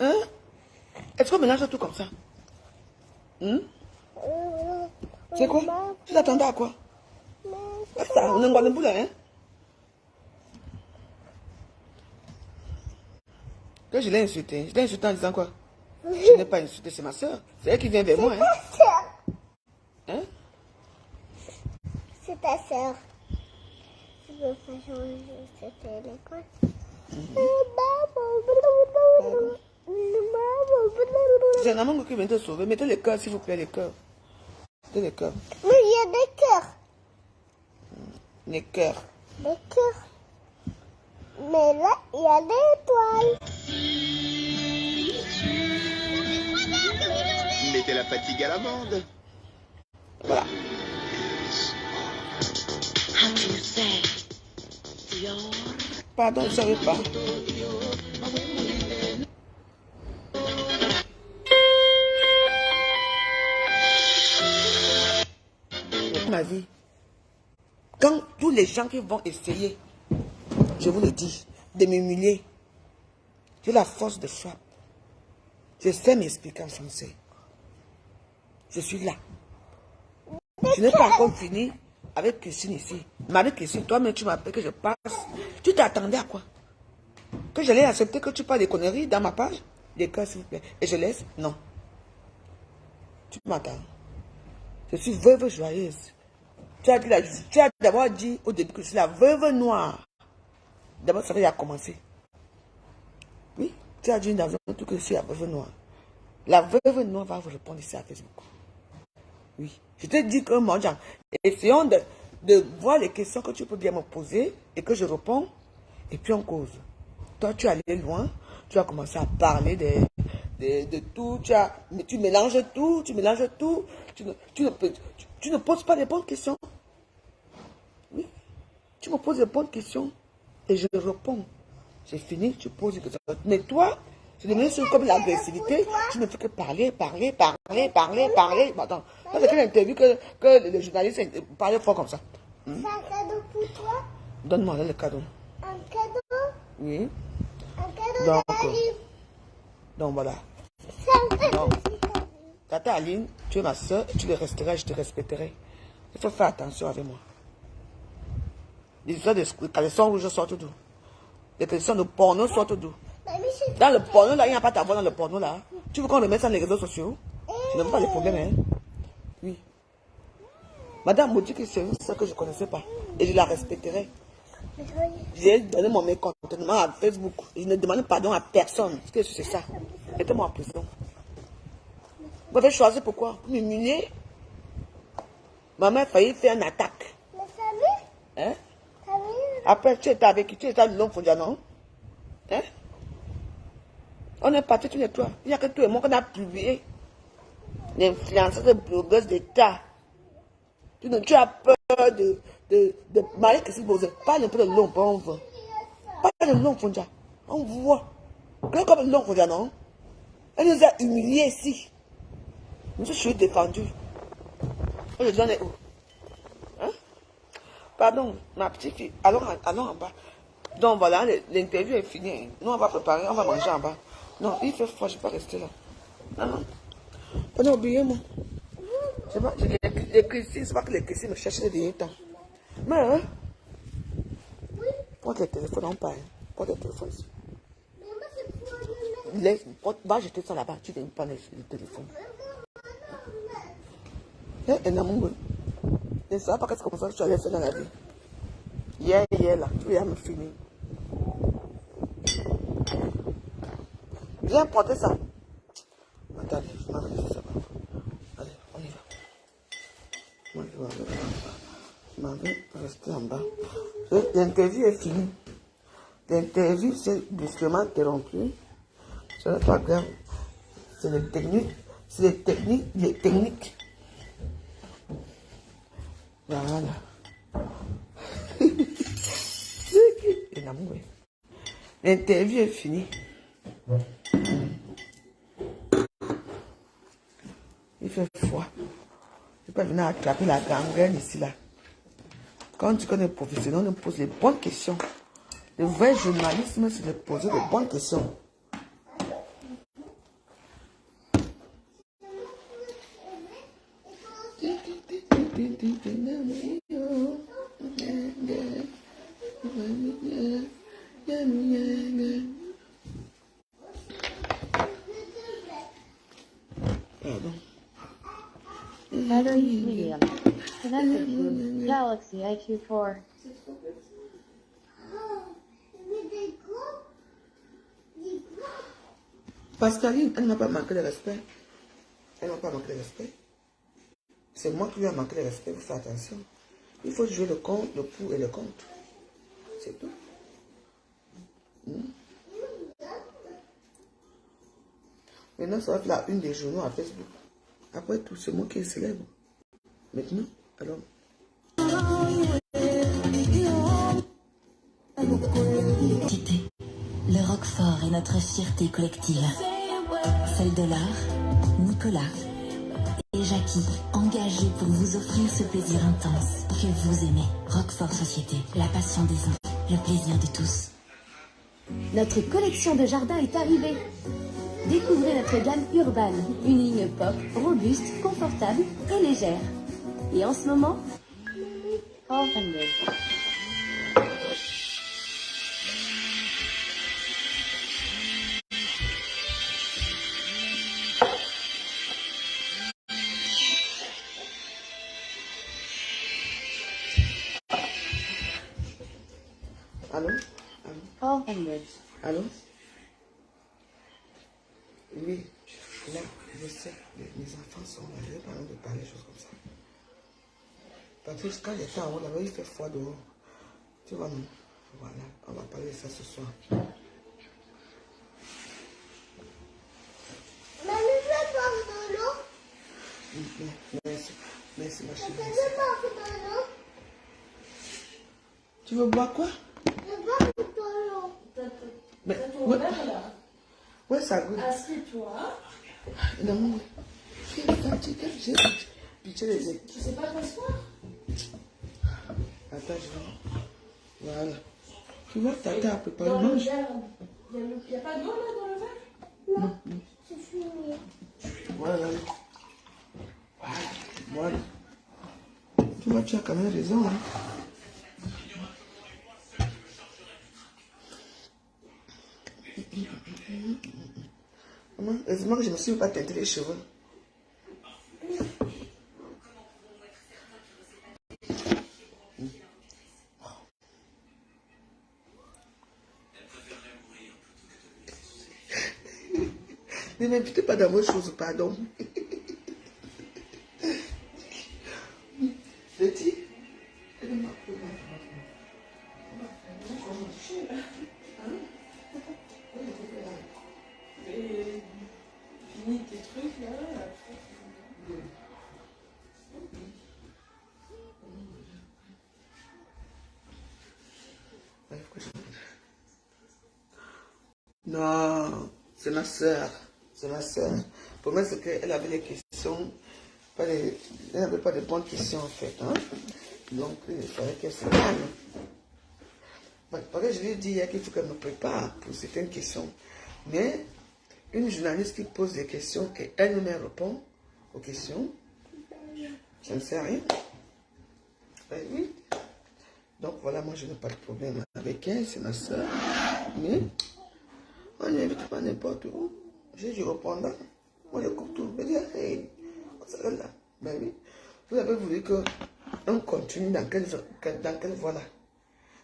Hein? Est-ce qu'on mélange tout comme ça? C'est quoi? Tu t'attendais à quoi? Ça, on est en boule, hein? Que je l'ai insulté. Je l'ai insulté en disant quoi? Je n'ai pas insulté, c'est ma soeur. C'est elle qui vient vers moi, hein? Hein? C'est ta soeur. Tu veux pas changer ce téléphone? C'est un amour qui vient te sauver. Mettez les cœurs, s'il vous plaît, les cœurs. Mettez les cœurs. Mais il y a des cœurs. Les cœurs. Des cœurs. Mais là, il y a des étoiles. Mettez la fatigue à l'amende. Voilà. Pardon, je ne savais pas. Ma vie. Quand tous les gens qui vont essayer, je vous le dis, de m'humilier, j'ai la force de frappe. Je sais m'expliquer en français. Je suis là. Je n'ai pas encore fini avec Christine ici. Marie-Christine, toi-même, tu m'appelles que je passe. Tu t'attendais à quoi? Que j'allais accepter que tu parles des conneries dans ma page? Des cœurs, s'il vous plaît. Et je laisse? Non. Tu m'attends. Je suis veuve joyeuse. Tu as d'abord dit au début que je suis la veuve noire. D'abord, ça va commencer. Oui, tu as dit dans un truc que je suis la veuve noire. La veuve noire va vous répondre ici à Facebook. Oui. Je te dis que mon genre, essayons de voir les questions que tu peux bien me poser et que je réponds. Et puis on cause. Toi, tu es allé loin. Tu as commencé à parler de tout. Tu mélanges tout. Tu mélanges tout. Tu ne poses pas les bonnes questions. Oui. Tu me poses les bonnes questions et je réponds. J'ai fini, tu poses des questions. Mais toi, c'est devenu comme l'agressivité. Tu ne fais que parler. Bon, attends, ça c'est quelle interview que le journaliste parlait fort comme ça. C'est un cadeau pour toi? Donne-moi le cadeau. Un cadeau? Oui. Un cadeau Donc, d'Aline. donc voilà. C'est un cadeau Donc, d'Aline. Tata Aline, tu es ma soeur, tu le resteras, je te respecterai. Il faut faire attention avec moi. Les histoires de caleçons rouges sortent d'où? Les caleçons de porno sortent d'où? Dans le porno, là, il n'y a pas ta voix dans le porno, là. Tu veux qu'on le mette sur les réseaux sociaux? Je ne veux pas les problèmes, hein. Oui. Madame me dit que c'est ça que je ne connaissais pas. Et je la respecterai. J'ai donné mon mécontentement à Facebook. Je ne demande pardon à personne. Parce que c'est ça. Mettez-moi en prison. Vous avez choisi pourquoi? Pour m'humilier. Ma mère a failli faire une attaque. Mais ça Hein? va? Après, tu étais avec qui? Tu étais avec l'homme Fondia, non? Hein? On est parti tous les trois. Il n'y a que toi et moi qu'on a publié. L'influenceur de blogueuse d'État. Tu as peur de Marie-Christine Bozé. Parle un peu de l'homme, on veut. Parle de l'homme Fondia. On voit. Comme l'homme Fondia, non? Elle nous a humiliés ici. Je suis défendue. Je donne où? Hein? Pardon, ma petite fille. Allons en bas. Donc voilà, l'interview est finie. Nous, on va préparer, on va manger en bas. Non, il fait froid, je ne peux pas rester là. Non. On a oublié, moi. C'est pas, les Christines, c'est pas que les Christines me cherchent les derniers temps. Mais, hein? Porte le téléphone, on parle. Porte le téléphone ici. Va jeter ça là-bas, tu viens prendre le téléphone. Un amour. Je ne sais pas qu'est-ce que tu allais faire dans la vie. Hier, là, tu viens me finir. Viens porter ça. Attendez, je m'en vais, je sais pas. Allez, on y va. Moi, je m'en vais rester en bas. L'interview est finie. L'interview s'est brusquement interrompue. Ce n'est pas grave. C'est les techniques. C'est les techniques. Voilà. L'interview est finie. Il fait froid. Je peux venir attraper la gangrène ici, là. Quand tu connais le professionnel, on pose les bonnes questions. Le vrai journalisme, c'est de poser les bonnes questions. Pardon. Battery medium. Connected to Galaxy iQ4. Pascaline, elle ne m'a pas manqué de respect. Elle ne m'a pas manqué de respect. C'est moi qui lui ai manqué de respect, vous faites attention. Il faut jouer le compte, le pour et le contre. C'est tout. Maintenant, ça va être la une des journaux à Facebook. Après tout, c'est moi qui est célèbre. Maintenant, alors. Le Roquefort est notre fierté collective. Celle de l'art, Nicolas et Jackie, engagés pour vous offrir ce plaisir intense que vous aimez. Roquefort Société, la passion des uns, le plaisir de tous. Notre collection de jardin est arrivée. Découvrez notre gamme Urban, une ligne pop, robuste, confortable et légère. Et en ce moment, 1200. Allô? 1200. Allô? Oui, là, je sais, mes enfants sont là, je n'ai pas envie de parler, des choses comme ça. Parce que quand j'étais en haut, là-bas, il fait froid dehors. Tu vois, non? Voilà, on va parler de ça ce soir. Maman, je vais boire de l'eau. Merci, ma chérie. Je vais boire de l'eau. Tu veux boire quoi? Je vais boire de l'eau. Mais, ouais, ouais, ça goûte. Assieds-toi. Non, j'ai pitié les ailes. Tu sais pas t'asseoir? Attends, je vais. Voilà. Tu vois, tata a préparé. Dans le Mange. verre, il n'y a pas d'eau là dans le verre? Non, c'est fini. Voilà. Voilà. Tu vois, tu as quand même raison. Hein. Maman, heureusement que je ne me suis pas teinté les cheveux. Ne m'invitez pas dans vos choses, pardon. Petit. Finis tes trucs là. Non, c'est ma soeur. C'est ma soeur. Pour moi, c'est qu'elle avait des questions. Elle n'avait pas de bonnes questions en fait. Hein? Donc, il fallait qu'elle se calme. Parce que je lui ai dit hier qu'il faut qu'elle me prépare pour certaines questions. Mais une journaliste qui pose des questions et elle-même répond aux questions, je ne sais rien. Ben oui. Donc voilà, moi je n'ai pas de problème avec elle, c'est ma soeur. Mais on n'invite pas n'importe où. J'ai du répondant. Moi je coupe tout. Je dis, hey, on s'arrête là. Ben oui. Vous avez voulu qu'on continue dans quelle voie là?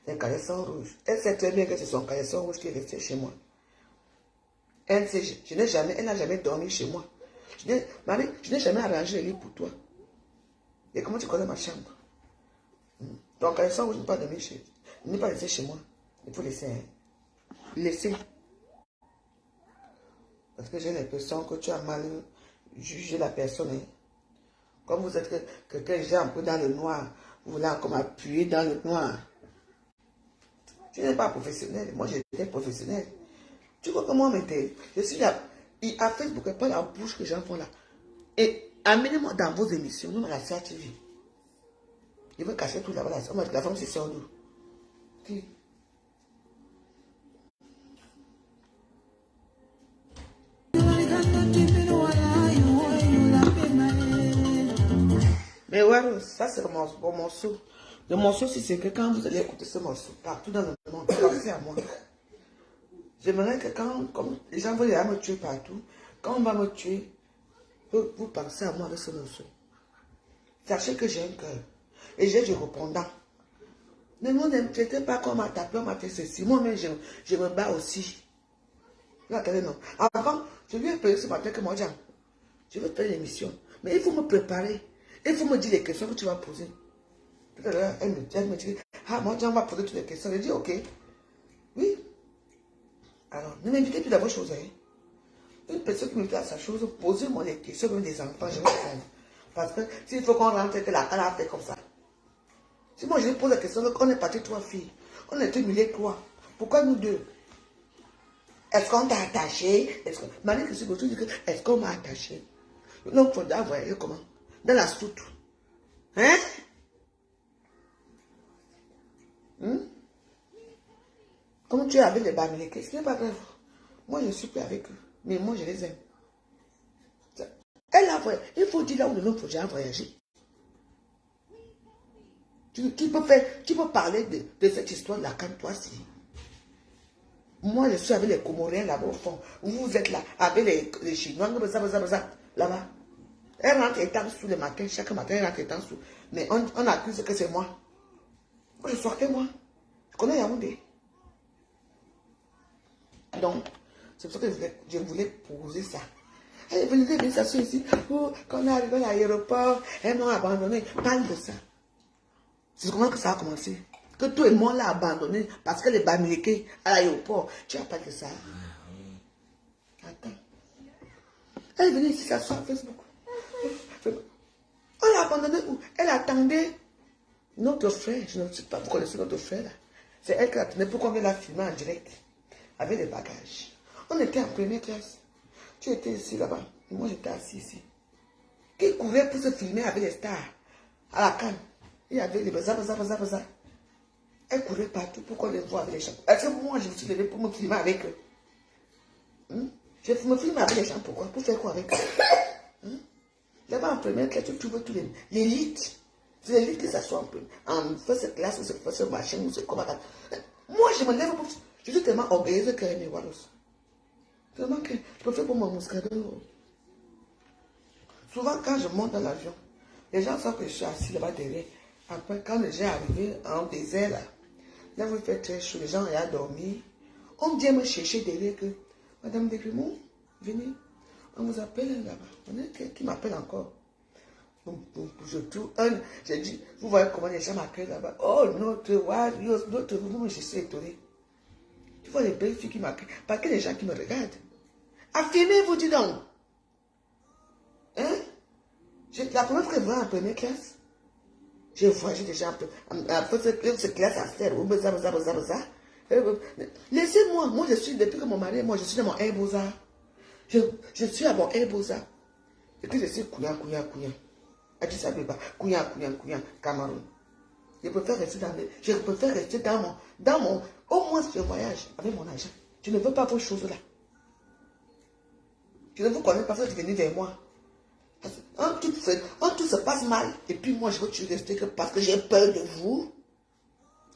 Un caleçon rouge. Elle sait très bien que c'est son caleçon rouge qui est resté chez moi. Elle n'a jamais dormi chez moi. Marie, je n'ai jamais arrangé le lit pour toi. Et comment tu connais ma chambre? Donc, caleçon rouge n'est pas dormi chez. Il n'est pas resté chez moi. Il faut laisser. Hein. Laisser. Parce que j'ai l'impression que tu as mal jugé la personne. Hein. Comme vous êtes quelqu'un qui est un peu dans le noir, vous voulez encore appuyer dans le noir. Tu n'es pas professionnel. Moi, j'étais professionnel. Tu vois comment m'était. Je suis là. À Facebook, pas la bouche que les gens font là. Et amenez-moi dans vos émissions, même à la CRTV. Je veux cacher tout là-bas. La femme, c'est sort d'où? Qui? Mais ouais, ça c'est mon morceau. Le morceau, c'est que quand vous allez écouter ce morceau, partout dans le monde, pensez à moi. J'aimerais que comme les gens veulent me tuer partout, quand on va me tuer, vous pensez à moi avec ce morceau. Sachez que j'ai un cœur. Et j'ai du répondant. Ne m'inquiétez pas qu'on m'a tapé, on m'a fait ceci. Moi-même, je me bats aussi. Là, attendez, non. Avant, je lui ai payé ce matin que moi, je veux faire l'émission. Mais il faut me préparer. Il faut me dire les questions que tu vas poser. Tout à l'heure, elle me dit, ah, moi, on va poser toutes les questions. Je dis, ok. Oui. Alors, ne m'invitez plus dans vos choses. Hein. Une personne qui me fait à sa chose, posez-moi les questions comme des enfants, je vais répondre. Parce que s'il faut qu'on rentre, que la canne a fait comme ça. Si moi je lui pose la question, on est parti 3 filles. On est humilié 3. Pourquoi nous 2? Est-ce qu'on t'a attaché? Marie Christine Gauthier dit que est-ce qu'on m'a attaché? Donc, il faudra envoyer comment? Dans la soute. Hein? Comme tu es avec les Bamileke, ce n'est pas grave. Moi, je suis plus avec eux. Mais moi, je les aime. Elle a voyagé. Il faut dire là où le nom faut voyager. Tu peux parler de cette histoire de la canne, toi, si. Moi, je suis avec les Comoriens là-bas au fond. Vous êtes là, avec les Chinois, là-bas. Elle rentre étant sous le matin, chaque matin, elle rentre étant sous. Mais on accuse que c'est moi. Moi, je sortais, moi. Je connais Yaoundé. Donc, c'est pour ça que je voulais poser ça. Elle est venue s'asseoir ici. Oh, quand on est arrivé à l'aéroport, elles m'ont abandonné. Parle de ça. C'est comment que ça a commencé. Que tout le monde l'a abandonné parce que les Bamileke à l'aéroport. Tu n'as pas de ça. Attends. Elle est venue ici s'asseoir sur Facebook. On l'a abandonné où? Elle attendait notre frère. Je ne sais pas, vous connaissez notre frère là. C'est elle qui l'attendait pour qu'on vienne la filmer en direct. Avec les bagages. On était en première classe. Tu étais ici là-bas. Et moi j'étais assis ici. Qui courait pour se filmer avec les stars. À la canne. Il y avait des bazar. Elle courait partout pour qu'on les voit avec les gens. Est-ce que moi je me suis levé pour me filmer avec eux? Je me filme avec les gens, pourquoi? Pour faire quoi avec eux? Là-bas en première classe, tu trouves tous l'élite. C'est l'élite qui s'assoit en first classe, ou c'est first machin, ou c'est comment. Moi je me lève pour... Je suis tellement orgueilleuse que mes Wallos. Tellement que je peux faire pour mon mouscador. Souvent quand je monte dans l'avion, les gens savent que je suis assis là-bas derrière. Après, quand les gens arrivent en désert, là où il fait très chaud, les gens ont dormi. On vient me chercher derrière que, Madame Degrimont, venez, on vous appelle là-bas. Qui m'appelle encore? Je trouve j'ai dit, vous voyez comment les gens m'appellent là-bas. Oh, notre warriors, notre vous, je suis étonné. Tu vois les belles filles qui m'appellent, pas que les gens qui me regardent. Affirmez-vous, dis donc. Hein? La première fois que je vois en première classe, j'ai voyagé déjà un peu. Après, cette classe à faire. Laissez-moi. Moi, je suis, depuis que mon mari est mort, je suis dans mon Air-Beaux-Arts. Je suis à mon Air-Beaux-Arts. Et puis, je suis Kouya. Addis Abeba. Kouya, Cameroun. Je préfère rester dans mon... Au moins, je voyage avec mon argent. Je ne veux pas vos choses là. Je ne vous connais pas, vous êtes venu vers moi. Tout se passe mal. Et puis moi, je veux toujours rester que parce que j'ai peur de vous.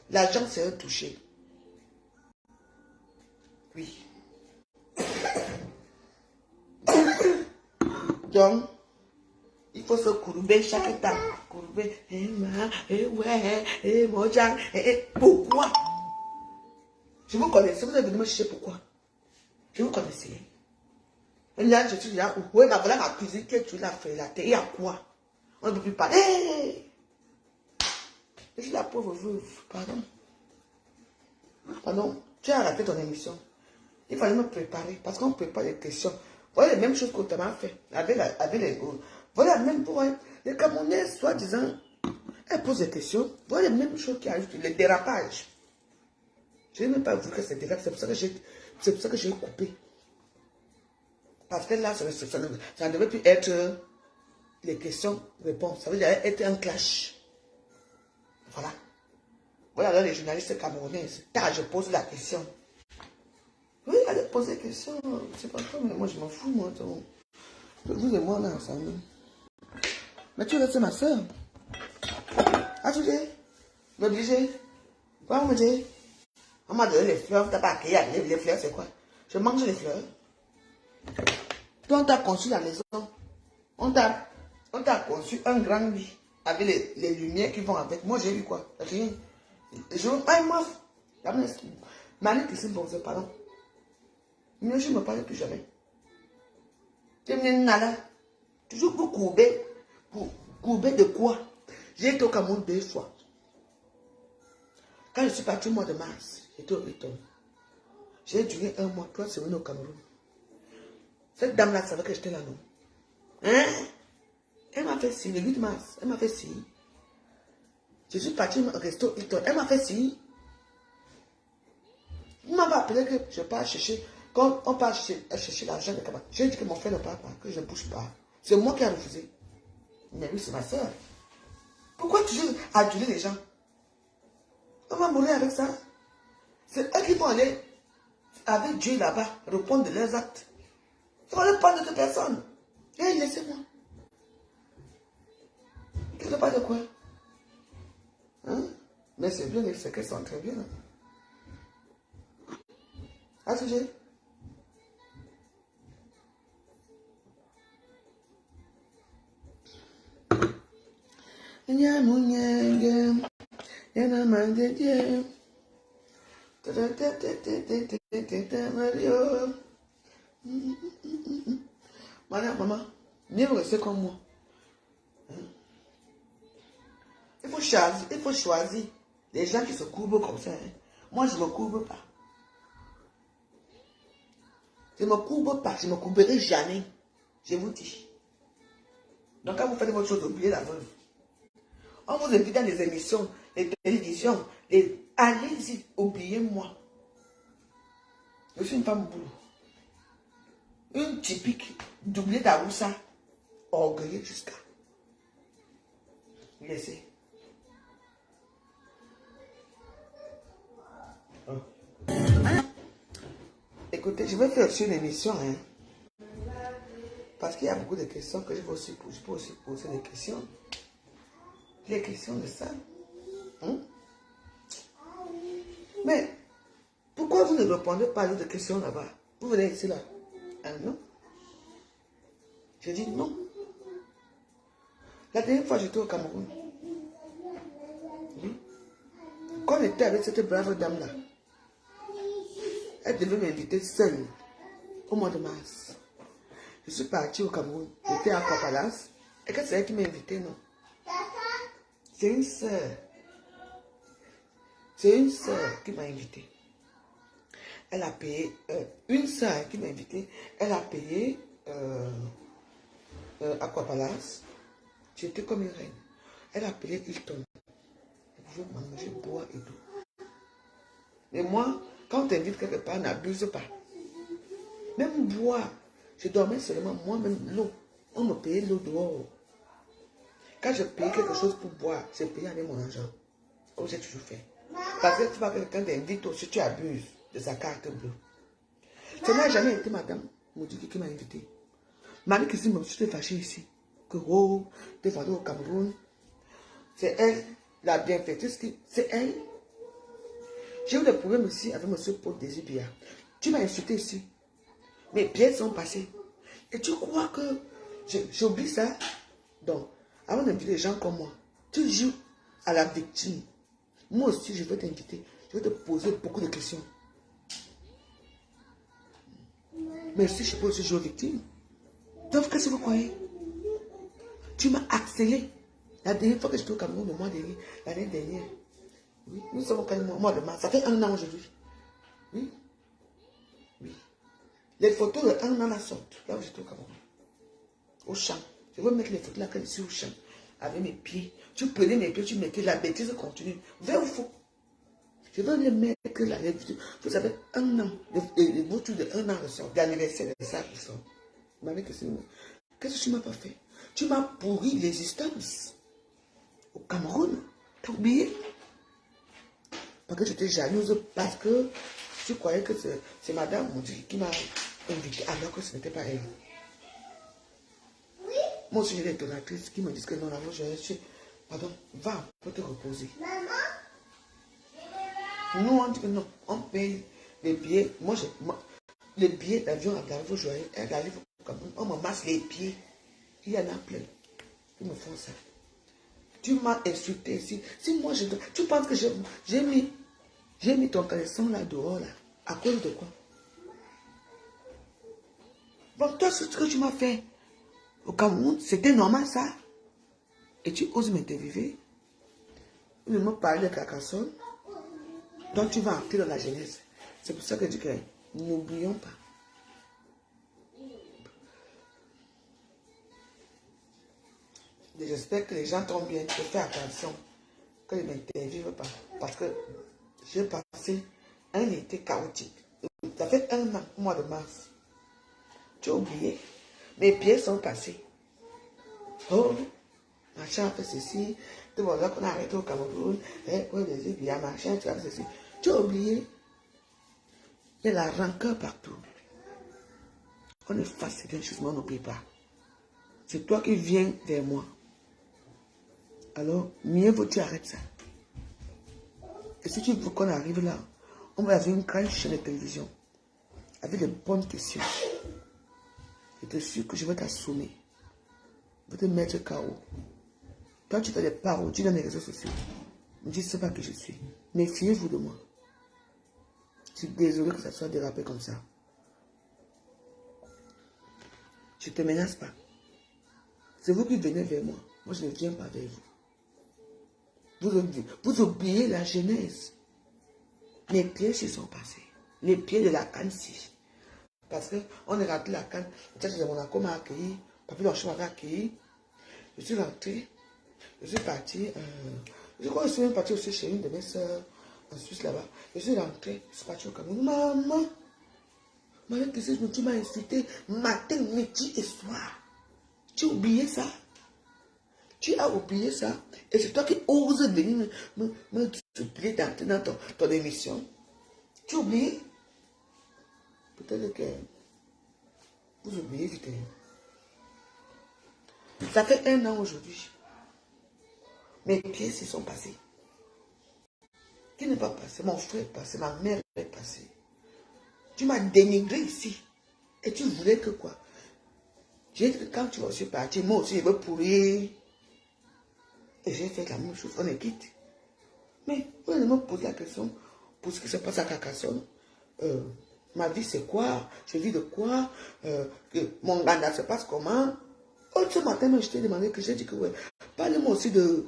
L'argent serait touché. Oui. Donc, il faut se courber chaque temps. Courber. Pourquoi? Je vous connaissais. Vous êtes venu me chercher pourquoi? Je vous connaissais. Et là, je suis là, oui, mais voilà ma cuisine que tu l'as fait là. Et à quoi? On ne peut plus parler. Hey! Je suis la pauvre veuve. Pardon, tu as raté ton émission. Il fallait me préparer parce qu'on prépare les questions. Voilà les mêmes choses qu'on t'a fait. Avec les... Voilà même pour les Camerounais, soi-disant, elles posent des questions. Voilà les mêmes choses qui arrivent, les dérapages. Je n'ai même pas vu que c'est dérapage. C'est pour ça que j'ai coupé. Parce que là, ça ne devait plus être les questions-réponses. Ça veut dire être un clash. Voilà. Voilà là les journalistes camerounais. Je pose la question. Oui, allez poser la question. C'est pas toi, mais moi je m'en fous, moi. Vous et moi, là, ensemble. Mais tu restes ma soeur. Ah, tu dis? M'obliger? Quoi, on me dit? On m'a donné les fleurs, t'as pas accueilli. Les fleurs, c'est quoi? Je mange les fleurs. Toi, on t'a conçu la maison. On t'a conçu un grand lit. Avec les lumières qui vont avec. Moi, j'ai vu quoi? Rien. Moi, Marie Christine Bonze, pardon. Mais je ne me parle plus jamais. Tu me nala. Toujours pour courber. Pour courber de quoi? J'ai été au Cameroun 2 fois. Quand je suis parti au mois de mars, j'étais au Riton. J'ai duré 1 mois, 3 semaines au Cameroun. Cette dame-là savait que j'étais là, non? Hein? Elle m'a fait signe, le 8 mars, elle m'a fait signe. Je suis parti au resto Hilton, elle m'a fait signe. Il m'a appelé que je pars chercher, quand on part chercher l'argent de Kabak. J'ai dit que mon frère ne part pas, que je ne bouge pas. C'est moi qui ai refusé. Mais oui, c'est ma soeur. Pourquoi toujours aduler les gens? On va mourir avec ça. C'est eux qui vont aller avec Dieu là-bas, répondre de leurs actes. Ils vont aller prendre de personnes. Et laissez-moi. Je ne sais pas de quoi. Hein? Mais c'est bien, c'est qu'elles sont très bien. À ce sujet. Madame, maman, mieux rester comme moi. Il faut choisir les gens qui se courbent comme ça. Hein. Moi, je ne me courbe pas. Je ne me courbe pas, je ne me courberai jamais. Je vous dis. Donc, quand vous faites votre chose, oubliez la veuve. On vous invite dans les émissions, les télévisions, allez-y, oubliez-moi. Je suis une femme boulot. Une typique, doublée d'Aoussa, orgueilleuse jusqu'à. Laissez. Écoutez, je vais faire aussi une émission, hein. Parce qu'il y a beaucoup de questions que je peux aussi poser des questions. Les questions de ça. Hein? Mais, pourquoi vous ne répondez pas à d'autres questions là-bas? Vous venez ici là. Hein, non? Je dis non. La dernière fois, j'étais au Cameroun. Oui. Quand on était avec cette brave dame-là, elle devait m'inviter seule au mois de mars. Je suis partie au Cameroun. J'étais à Aqua Palace. Et que c'est elle qui m'a invité, non? C'est une sœur. C'est une sœur qui m'a invité. Elle a payé, une sœur qui m'a invité, elle a payé Aqua Palace. J'étais comme une reine. Elle a payé Hilton. Je pouvais manger, boire et tout. Mais moi, quand on t'invite quelque part, n'abuse pas. Même boire, je dormais seulement moi-même l'eau. On me payait l'eau dehors. Quand je payais quelque chose pour boire, j'ai payé avec mon argent. Comme j'ai toujours fait. Parce que tu vois que quelqu'un t'invite aussi, tu abuses de sa carte bleue. Ça n'a jamais été madame Moudiki qui m'a invité. Marie-Christine me suis fâchée ici. Que oh, t'es vendue au Cameroun. C'est elle, la bienfaitrice, c'est elle. J'ai eu des problèmes ici avec M. Paul Désibia. Tu m'as insulté ici. Mes pieds sont passés. Et tu crois que j'oublie ça? Donc, avant d'inviter les gens comme moi, tu joues à la victime. Moi aussi, je vais t'inviter. Je vais te poser beaucoup de questions. Mais si je peux aussi jouer aux victimes. Donc, qu'est-ce que vous croyez? Tu m'as accéléré. La dernière fois que j'étais au Cameroun, le mois dernier, l'année dernière. Oui, nous sommes au mois de mars. Ça fait 1 an aujourd'hui. Oui. Oui. Les photos de 1 an la sortent. Là où j'étais au Cameroun. Au champ. Je vais mettre les photos là quand je suis au champ. Avec mes pieds. Tu prenais mes pieds, tu mettais la bêtise continue. Vrai ou faux? Je vais les mettre là. Vous savez, 1 an. Les photos de 1 an ressortent. D'anniversaire de ça ressortent. Qu'est-ce que tu m'as pas fait? Tu m'as pourri l'existence. Au Cameroun. T'as oublié? Parce que j'étais jalouse. Parce que je croyais que c'est madame Moudi qui m'a invité. Alors que ce n'était pas elle. Moi aussi, j'ai des donatrices qui me disent que non, là, je suis. Pardon, va, faut te reposer. Nous, on dit que non, on paye les billets. Moi, les billets d'avion à Darvo, elle arrive au Cameroun, on me masse les pieds. Il y en a plein. Ils me font ça. Tu m'as insulté ici. Si moi, je dois. Tu penses que j'ai mis ton caleçon là dehors, là. À cause de quoi? Bon, toi, ce que tu m'as fait au Cameroun, c'était normal ça? Et tu oses m'interviewer? Tu ne me parles de Carcassonne? Donc tu vas entrer dans la jeunesse. C'est pour ça que je dis que n'oublions pas. J'espère que les gens t'ont bien. Je fais attention que je ne m'interviewe pas. Parce que j'ai passé un été chaotique. Ça fait un an, au mois de mars. Tu as oublié. Mes pieds sont passés. Oh, machin a fait ceci. Tu vois là qu'on a arrêté au Cameroun. Pour les aiguilles, machin, tu as fait ceci. Tu as oublié. Il y a la rancœur partout. On est face à quelque chose, mais on n'oublie pas. C'est toi qui viens vers moi. Alors, mieux vaut que tu arrêtes ça. Et si tu veux qu'on arrive là, on va avoir une grande chaîne de télévision avec des bonnes questions. Je te suis que je vais t'assommer. Je vais te mettre KO. Toi, tu fais des parodies dans les réseaux sociaux. Ne dis pas que je suis. Méfiez-vous de moi. Je suis désolé que ça soit dérapé comme ça. Je ne te menace pas. C'est vous qui venez vers moi. Moi, je ne viens pas vers vous. Vous oubliez la jeunesse. Mes pieds se sont passés. Les pieds de la canne ci. Parce qu'on est rentré la canne. Le tchatch de Monaco m'a accueilli. Papi Lanchon m'avait accueilli. Je suis rentré. Je suis parti. Je crois que je suis même parti aussi chez une de mes soeurs en Suisse là-bas. Je suis rentré. Je suis parti au Cameroun. Maman. Maman, qu'est-ce que tu m'as incité matin, midi et soir. Tu as oublié ça? Tu as oublié ça? Et c'est toi qui oses venir me supplier d'entrer dans ton émission. Tu as oublié? Peut-être que vous oubliez vite. Ça fait un an aujourd'hui. Mes pieds se sont passés. Qui n'est pas passé? Mon frère est passé, ma mère est passée. Tu m'as dénigré ici. Et tu voulais que quoi? J'ai dit que quand tu vas aussi partir, moi aussi je veux pourrir. Et j'ai fait la même chose, on est quitte. Mais vous allez me poser la question pour ce qui se passe à Carcassonne. Ma vie c'est quoi? Je vis de quoi? Que mon ganda se passe comment? Oh, ce matin, je t'ai demandé que j'ai dit que ouais. Parlez-moi aussi de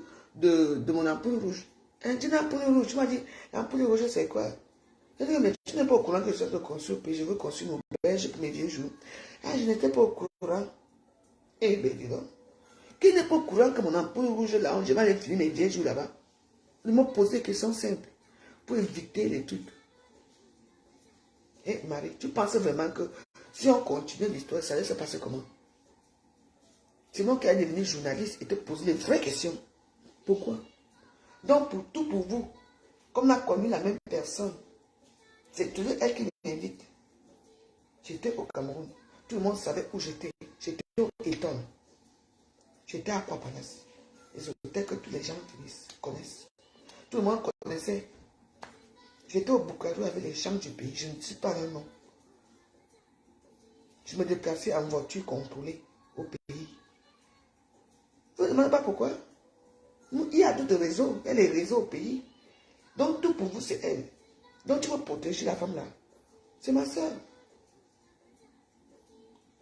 mon ampoule rouge. Un petit ampoule rouge, tu m'as dit, l'ampoule rouge c'est quoi? J'ai dit, mais tu n'es pas au courant que je vais construire au pays, je veux construire une auberge pour mes vieux jours. Ah, je n'étais pas au courant. Eh bien, dis donc. Qui n'est pas au courant que mon ampoule rouge là, je vais aller finir mes vieux jours là-bas? Ils m'ont posé des questions simples pour éviter les trucs. Eh Marie, tu penses vraiment que si on continue l'histoire, ça allait se passer comment? C'est moi qui allais devenir journaliste et te poser les vraies questions. Pourquoi? Donc, pour vous, comme on a connu la même personne, c'est toujours elle qui m'invite. J'étais au Cameroun. Tout le monde savait où j'étais. J'étais au Eton. J'étais à Aquapanas. Les hôtels que tous les gens connaissent. Tout le monde connaissait. J'étais au Bukavu avec les gens du pays. Je ne suis pas un nom. Je me déplaçais en voiture contrôlée au pays. Vous ne demandez pas pourquoi? Il y a d'autres réseaux. Il y a les réseaux au pays. Donc tout pour vous, c'est elle. Donc tu vas protéger la femme là. C'est ma soeur.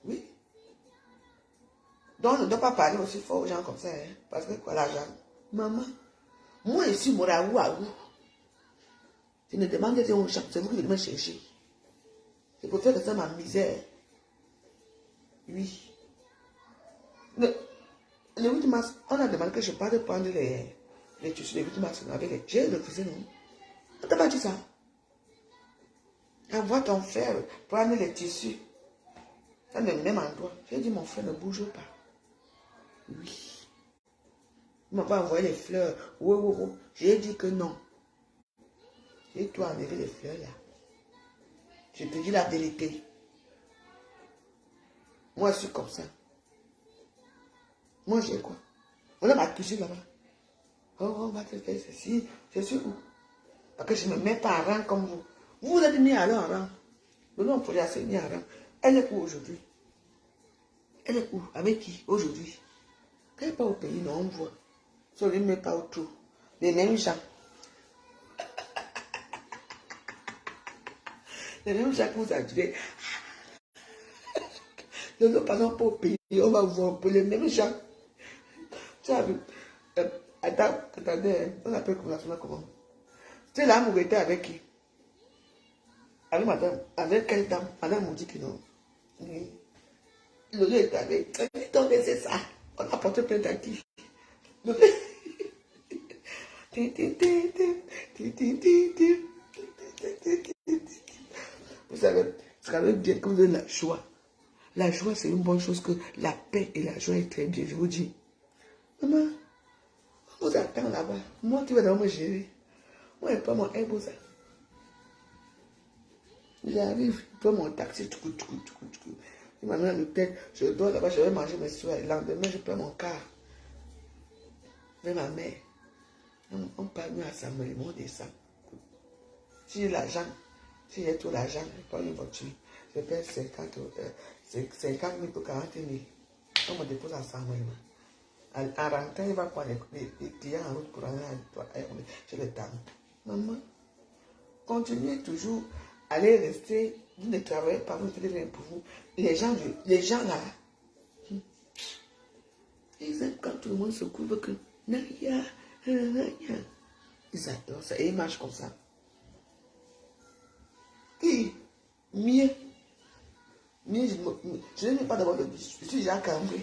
Oui. Donc on ne doit pas parler aussi fort aux gens comme ça. Hein? Parce que quoi l'argent? Maman, moi ici, mon raoult. Je ne demande pas aux gens. C'est vous qui venez me chercher. C'est pour faire que ça ma misère. Oui. Le 8 mars, on a demandé que je parte prendre les tissus le 8 mars avec les... J'ai refusé, non? On t'a pas dit ça? Envoie ton frère prendre les tissus. Dans le même endroit. J'ai dit, mon frère ne bouge pas. Oui. Il m'a pas envoyé les fleurs. Oui. J'ai dit que non. J'ai toi enlevé les fleurs là. Je te dis la vérité. Moi, je suis comme ça. Moi, j'ai quoi? On a ma cuisine là-bas. Oh, on va te faire ceci. Je suis où? Parce que je ne me mets pas en rang comme vous. Vous êtes mis alors en rang. Le nom pour assez mis en rang. Elle est où aujourd'hui? Elle est où? Avec qui? Aujourd'hui. Quand elle n'est pas au pays, non, on voit. Si on ne met pas autour. Les mêmes gens. Les mêmes gens que vous adulez. nous passons pour payer, on va voir pour les mêmes gens. Tu as vu? Attendez, on appelle comment? Tu es là, vous était avec qui? Avec madame, avec quelle dame? Madame nous dit que non. Le lieu est avec. Donc, c'est ça. On a porté plainte à qui? Vous savez bien que vous avez la joie. La joie, c'est une bonne chose, que la paix et la joie est très bien. Je vous dis, maman, on vous attend là-bas. Moi, tu vas dans me gérer. Moi, je prends mon Airbus. J'arrive, je prends mon taxi. Il m'amène à l'hôtel. Je dors là-bas, je vais manger mes soirs. Le lendemain, je prends mon car. Avec ma mère. On parle mieux à Samuel, on descend. Si j'ai l'argent, si j'ai tout l'argent, je prends une voiture. Je paie 50 000 pour 40 000. On me dépose à Samuel. En rentrant, il va prendre les clients en route pour aller chez le temps. Maman, continuez toujours à aller rester. Vous ne travaillez pas, vous ne faites rien pour vous. Les gens là, ils aiment quand tout le monde se couvre que Naya. Ils adorent ça et ils marchent comme ça. Et mieux, je n'aime pas d'abord le bus. Je suis déjà cambré.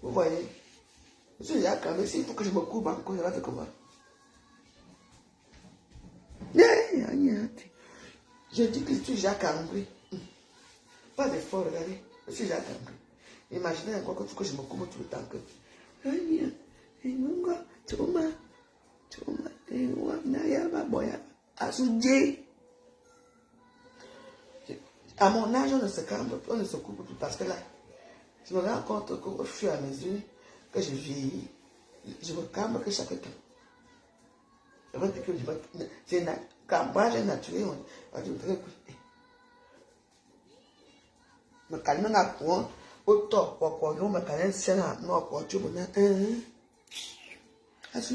Vous voyez? Je suis déjà cambré. S'il faut que je me couvre encore, je vais faire comment? Je dis que je suis déjà cambré. Pas d'effort, regardez. Je suis déjà cambré. Imaginez encore qu'il faut que je me couvre tout le temps. À mon âge, on ne se cambre, on ne se coupe plus parce que là, je me rends compte qu'au fur et à mesure que je vieillis, je me cambre que chaque temps. Je veux dire que c'est un cambrage naturel. On dit très cool. Je calme la pointe, au top, au corps, je me calme, c'est là, non, au corps, tu me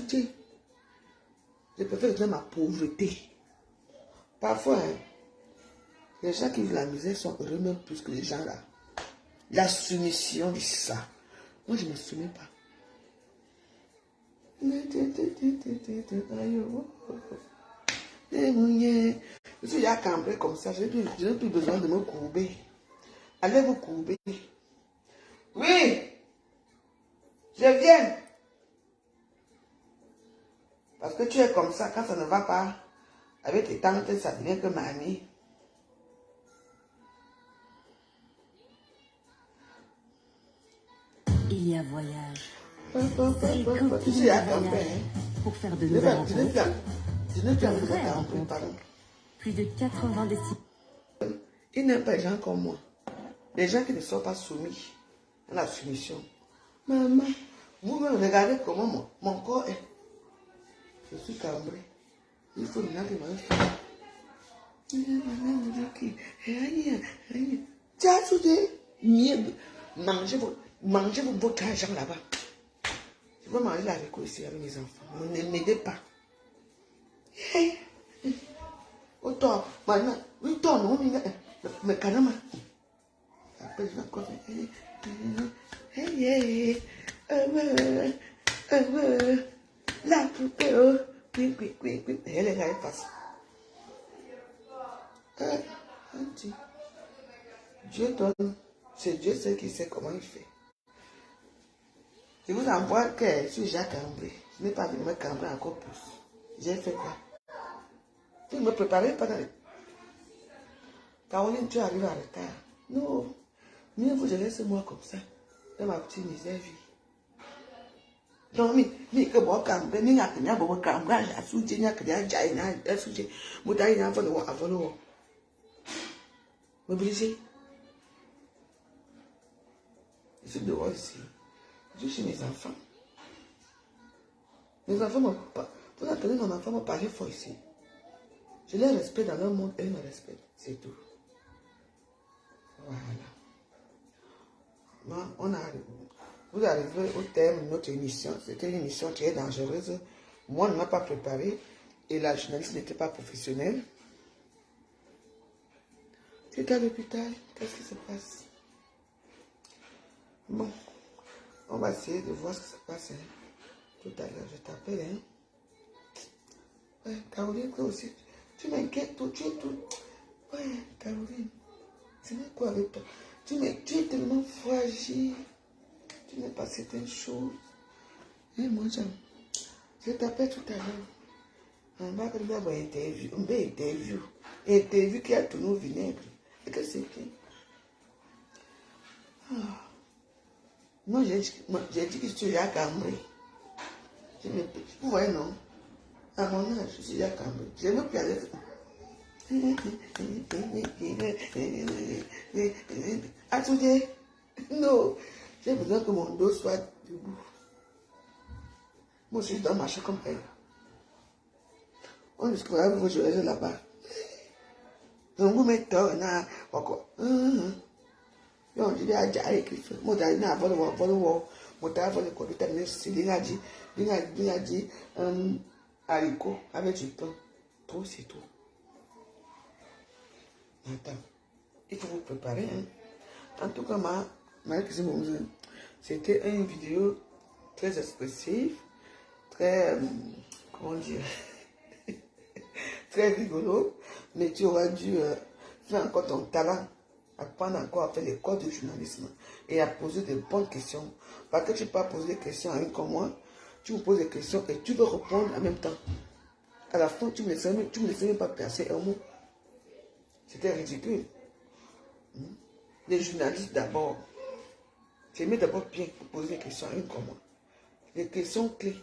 dis, je préfère donner ma pauvreté. Parfois, hein, les gens qui vivent la misère sont heureux même plus que les gens là. La soumission, c'est ça. Moi, je ne me soumets pas. Je suis déjà cambré comme ça. Je n'ai plus besoin de me courber. Allez vous courber. Oui, je viens. Parce que tu es comme ça, quand ça ne va pas, avec tes tantes, ça devient que mamie. Il y a voyage. Tu sais, à camper, pour faire de nouvelles rencontres. Je n'ai plus envie de camper, pardon. Plus de 80 destinations. Ils n'aiment pas les gens comme moi. Les gens qui ne sont pas soumis à la soumission. Maman, vous me regardez comment mon corps est. Je suis cambré. Il faut maintenant que je fasse. Mangez votre argent là-bas. Je vais manger la récolte ici avec mes enfants. Ne m'aidez pas. Autant, maintenant, oui, ton nom, mais carrément. Après, je vais encore faire. La poupée, oh. Elle est là, elle passe. Dieu donne. C'est Dieu seul qui sait comment il fait. Je vous envoie que je suis déjà cambré. Je n'ai pas de me cambrer encore plus. J'ai fait quoi? Tu me préparais pas dans les... Caroline, tu arrives en retard. Non. Mieux vous, je laisse moi comme ça. Dans ma petite misère vie. Non, mais que bon cambré, mais il n'y a rien bon cambrage. À souder, il n'y a rien à souder. Moudaï, il y a un vol à voler. M'obliger. Je suis dehors ici. Je suis chez mes enfants. Mes enfants m'ont pas. Vous entendez mon enfant me parler fort ici. Je les respecte dans leur monde et ils me respectent. C'est tout. Voilà. Bon, vous arrivez au terme de notre émission. C'était une émission très dangereuse. Moi, on ne m'a pas préparé. Et la journaliste n'était pas professionnelle. C'est à l'hôpital. Qu'est-ce qui se passe? Bon, on va essayer de voir ce qui se passe. Hein. Tout à l'heure, je t'appelle. Hein. Ouais, Caroline, toi aussi. Tu m'inquiètes, toi, tu es tout. Ouais, Caroline, c'est quoi avec toi? Tu es tellement fragile. Tu n'es pas certaines choses. Et moi, je t'appelle tout à l'heure. On va avoir une interview. Interview qui a tourné au vinaigre. Et que c'est qui? Moi, j'ai dit que je suis Jacques Ambré. Vous voyez, non? À mon âge, je suis Jacques Ambré. Je ne veux plus aller. Attendez. Non. J'ai besoin que mon dos soit debout. Moi, je dois marcher comme elle. On dit que vous jouez là-bas. Donc, vous mettez là, encore. On dit à Jari qui fait. Moi, j'ai un vol. Moi, j'ai un vol de quoi. Il dit, haricot avec du pain. Tout, c'est tout. Attends. Il faut vous préparer. Hein. En tout cas, c'était une vidéo très expressive, très, comment dire, très rigolo, mais tu auras dû faire encore ton talent, apprendre encore à faire l'école du journalisme et à poser de bonnes questions. Parce que tu ne peux pas poser des questions à une comme moi, tu me poses des questions et tu veux répondre en même temps. À la fin, tu ne me laissais même pas placer un mot. C'était ridicule. Les journalistes d'abord, c'est mieux d'abord bien pour poser des questions à une comme moi. Les questions clés.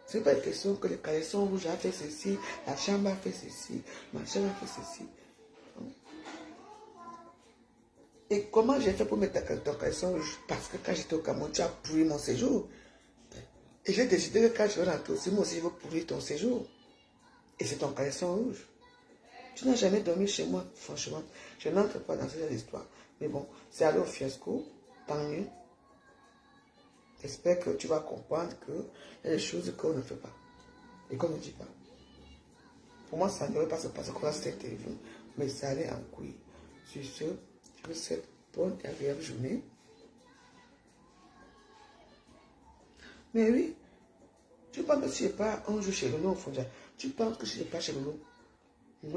Ce n'est pas les questions que le caleçon rouge a fait ceci, la chambre a fait ceci, ma chambre a fait ceci. Et comment j'ai fait pour mettre ton caleçon rouge? Parce que quand j'étais au Cameroun, tu as pourri mon séjour. Et j'ai décidé que quand je vais rentrer aussi, moi aussi je veux pourrir ton séjour. Et c'est ton caleçon rouge. Tu n'as jamais dormi chez moi, franchement. Je n'entre pas dans cette histoire. Mais bon, c'est aller au fiasco, tant mieux. J'espère que tu vas comprendre qu'il y a des choses qu'on ne fait pas et qu'on ne dit pas. Pour moi, ça ne devrait pas se passer comme cette interview, mais ça allait en couille. Sur ce, je vous souhaite bonne et agréable journée. Mais oui, tu penses que je n'ai pas un jour chez Lolo au fond. Tu penses que je n'ai pas chez Lolo.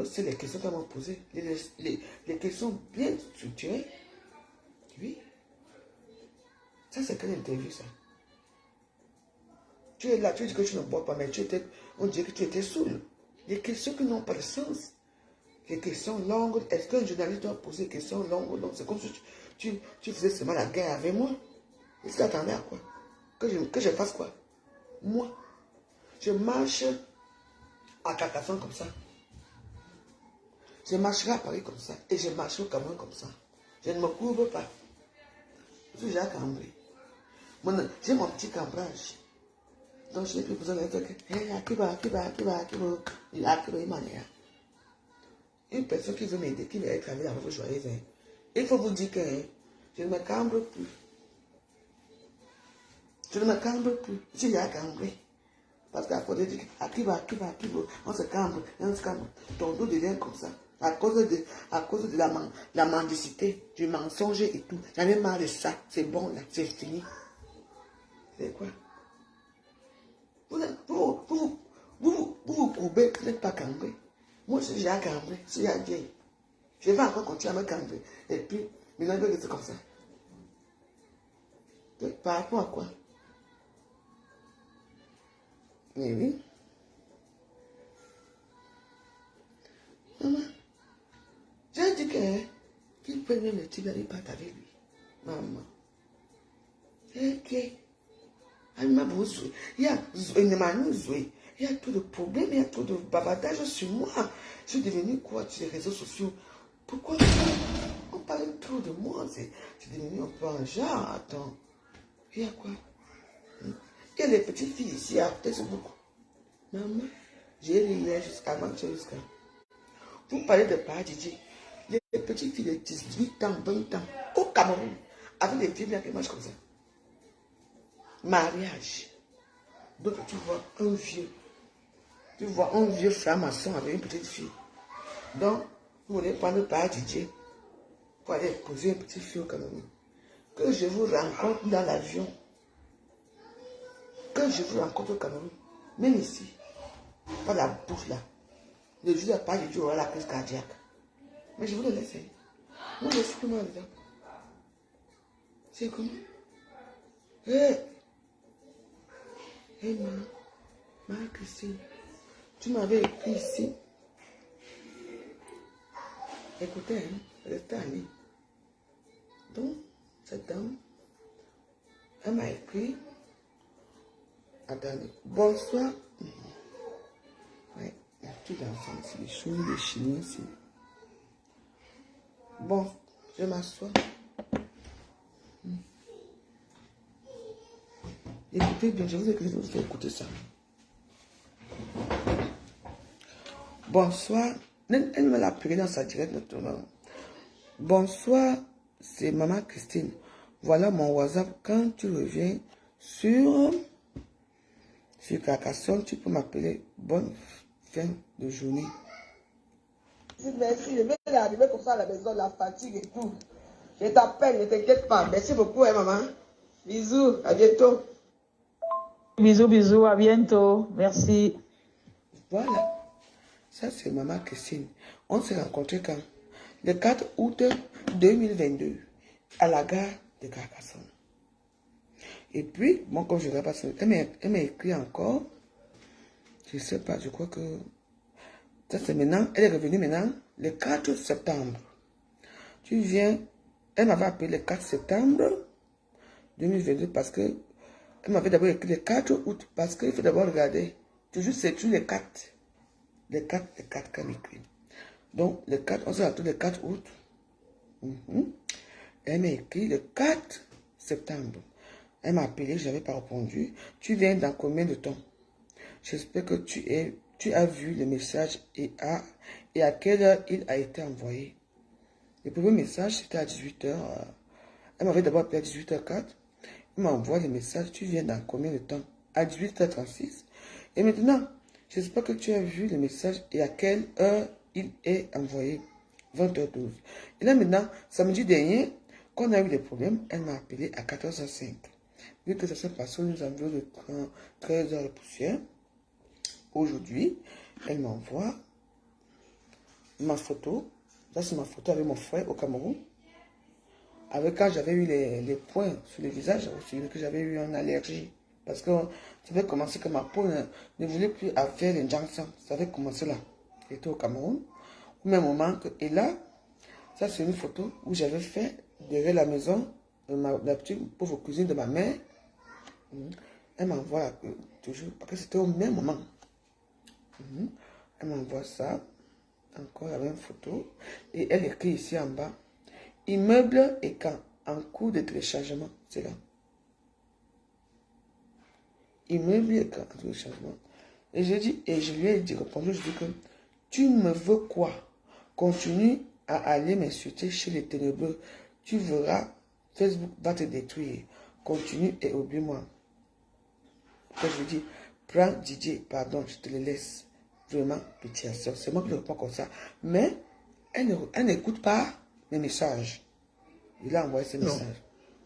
C'est les questions qu'elle m'a posées. Les questions bien structurées. Oui. Ça, c'est quelle interview, ça? Tu es là, tu dis que tu ne bois pas, mais on dirait que tu étais saoul. Des questions qui n'ont pas de sens. Des questions longues. Est-ce qu'un journaliste doit poser des questions longues ou non? C'est comme si tu faisais seulement la guerre avec moi. Est-ce que tu attendais à quoi? Que je fasse quoi? Moi, je marche à Carcassonne comme ça. Je marcherai à Paris comme ça. Et je marcherai au Cameroun comme ça. Je ne me couvre pas. Je suis Jacques Ambré. J'ai mon petit cambrage. Donc je n'ai plus besoin de dire une personne qui veut m'aider, qui veut travailler avec vous joyeuse. Il faut vous dire que je ne me cambre plus. Je ne me cambre plus. Je suis Jacques Ambré. Parce qu'à force de dire on se cambre, on se cambre. Ton dos devient comme ça. À cause de la mendicité, du mensonge et tout. J'en ai marre de ça. C'est bon là, c'est fini. C'est quoi? Vous vous courbez, vous n'êtes pas cambré. Moi, je suis déjà cambré, je suis déjà vieille. Je vais encore continuer à me cambrer. Et puis, maintenant, je vais rester comme ça. Par rapport à quoi? Mais oui. Maman, j'ai dit qu'il peut même le type d'aller partir avec lui. Maman. Ok. Il y a trop de problèmes, il y a trop de bavardage sur moi. Je suis devenue quoi sur les réseaux sociaux? Pourquoi on parle trop de moi? C'est devenu un peu un genre. Attends. Il y a quoi? Il y a les petites filles ici à Facebook. Maman, j'ai lu avant jusqu'à. Vous parlez de Padidji. Les petites filles de 18 ans, 20 ans, au Cameroun, avec des filles qui marchent comme ça. Mariage. Donc tu vois un vieux. Tu vois un vieux franc-maçon avec une petite fille. Donc, vous voulez prendre Padidji pour aller poser une petite fille au Cameroun. que je vous rencontre dans l'avion, que je vous rencontre au Cameroun, même ici, pas la bouche là. Le jour d'après, je dis, aura la crise cardiaque. Mais je vous le laisse. Moi, je suis comment dedans. C'est comment? Hé, maman, Christine, tu m'avais écrit ici. Écoutez, hein, restez allée. Donc, cette dame, elle m'a écrit. Attendez, bonsoir. Ouais, il y a tout d'enfants ici, des choses, des chinois ici. Bon, je m'assois. Écoutez bien, je vous ai écrit, vous écouter ça. Bonsoir. Elle me l'a appelé dans sa directe notamment. Bonsoir, c'est maman Christine. Voilà mon WhatsApp. Quand tu reviens sur Carcassonne, tu peux m'appeler. Bonne fin de journée. Merci, je vais arriver comme ça à la maison, la fatigue et tout. Je t'appelle, ne t'inquiète pas. Merci beaucoup, hein, maman. Bisous, à bientôt. Bisous, bisous, à bientôt. Merci. Voilà. Ça, c'est maman Christine. On s'est rencontrés quand? Le 4 août 2022, à la gare de Carcassonne. Et puis, bon, comme je ne l'ai pas, elle m'a écrit encore. Je ne sais pas, je crois que... Ça, c'est maintenant. Elle est revenue maintenant, le 4 septembre. Tu viens... Elle m'avait appelé le 4 septembre 2022 parce que... Elle m'avait d'abord écrit le 4 août parce qu'il faut d'abord regarder. Toujours, c'est toujours le 4. Le 4 qu'elle m'écrit. Donc, le 4, on s'est retrouvé le 4 août. Elle m'a écrit le 4 septembre. Elle m'a appelé, je n'avais pas répondu. Tu viens dans combien de temps? J'espère que tu as vu le message et à quelle heure il a été envoyé. Le premier message, c'était à 18h. Elle m'avait d'abord appelé à 18h04. Elle m'a envoyé le message, tu viens dans combien de temps? À 18h36. Et maintenant, j'espère que tu as vu le message et à quelle heure il est envoyé. 20h12. Et là maintenant, samedi dernier, quand on a eu des problèmes, elle m'a appelé à 14h05. Vu que ça s'est passé, nous avons de 13 heures de poussière. Aujourd'hui, elle m'envoie ma photo. Là, c'est ma photo avec mon frère au Cameroun. Avec quand j'avais eu les points sur le visage, aussi que j'avais eu une allergie. Parce que ça avait commencé que ma peau ne voulait plus faire l'injection. Ça avait commencé là. J'étais au Cameroun. Au même moment que... Et là, ça c'est une photo où j'avais fait derrière la maison, la petite pauvre cuisine de ma mère. Elle m'envoie toujours, parce que c'était au même moment. Elle m'envoie ça. Encore la même photo. Et elle écrit ici en bas. Immeuble et quand en cours de téléchargement. C'est là. Immeuble et quand en cours de téléchargement. Et je lui ai dit, répondu, je dis que tu me veux quoi? Continue à aller m'insulter chez les ténébreux. Tu verras, Facebook va te détruire. Continue et oublie-moi. Quand je lui dis, prends Didier, pardon, je te le laisse. Vraiment, pitié à ça. C'est moi qui le réponds comme ça. Mais elle n'écoute pas mes messages. Il a envoyé ses messages.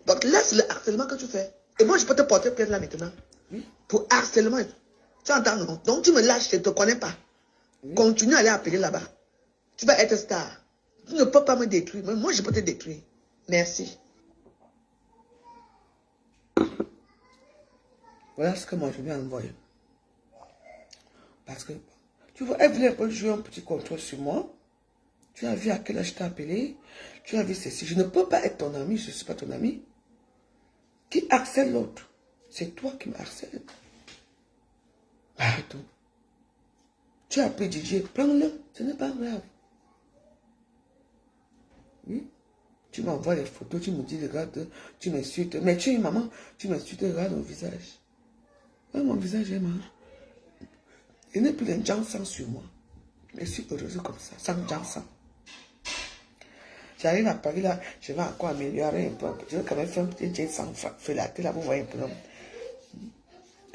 Donc là, c'est le harcèlement que tu fais. Et moi, je peux te porter plainte là maintenant. Oui. Pour harcèlement. Tu entends, non? Donc tu me lâches, je ne te connais pas. Oui. Continue à aller appeler là-bas. Tu vas être star. Tu ne peux pas me détruire. Mais moi, je peux te détruire. Merci. Voilà ce que moi, je lui ai envoyé. Parce que, tu vois, elle voulait un peu jouer un petit contrôle sur moi. Tu as vu à quel âge je t'ai appelé. Tu as vu ceci. Je ne peux pas être ton ami. Je ne suis pas ton ami. Qui harcèle l'autre? C'est toi qui me harcèles. Pardon. Tu as appelé Didier. Prends-le. Ce n'est pas grave. Oui. Tu m'envoies les photos. Tu me dis, regarde, tu m'insultes. Mais tu es une maman. Tu m'insultes, regarde mon visage. Ouais, mon visage est marrant. Il n'y a plus d'injection sur moi. Je suis heureuse comme ça, sans injection. J'arrive à Paris là, je vais encore améliorer un peu. Je vais quand même faire un petit jet sans filater là, vous voyez un peu.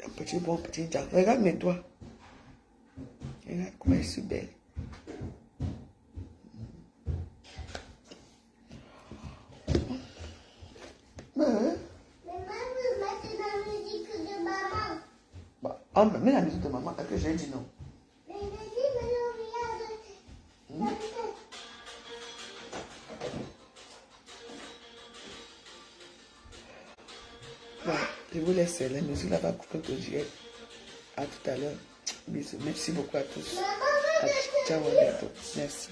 Un petit bon petit jet. Regarde mes doigts. Regarde comment je suis belle. Oh, mais la musique de maman, que j'ai dit non. Bon, je vous laisse. La musique là va couper que j'ai. À tout à l'heure. Bisous. Merci beaucoup à tous. Ciao, à bientôt. Merci.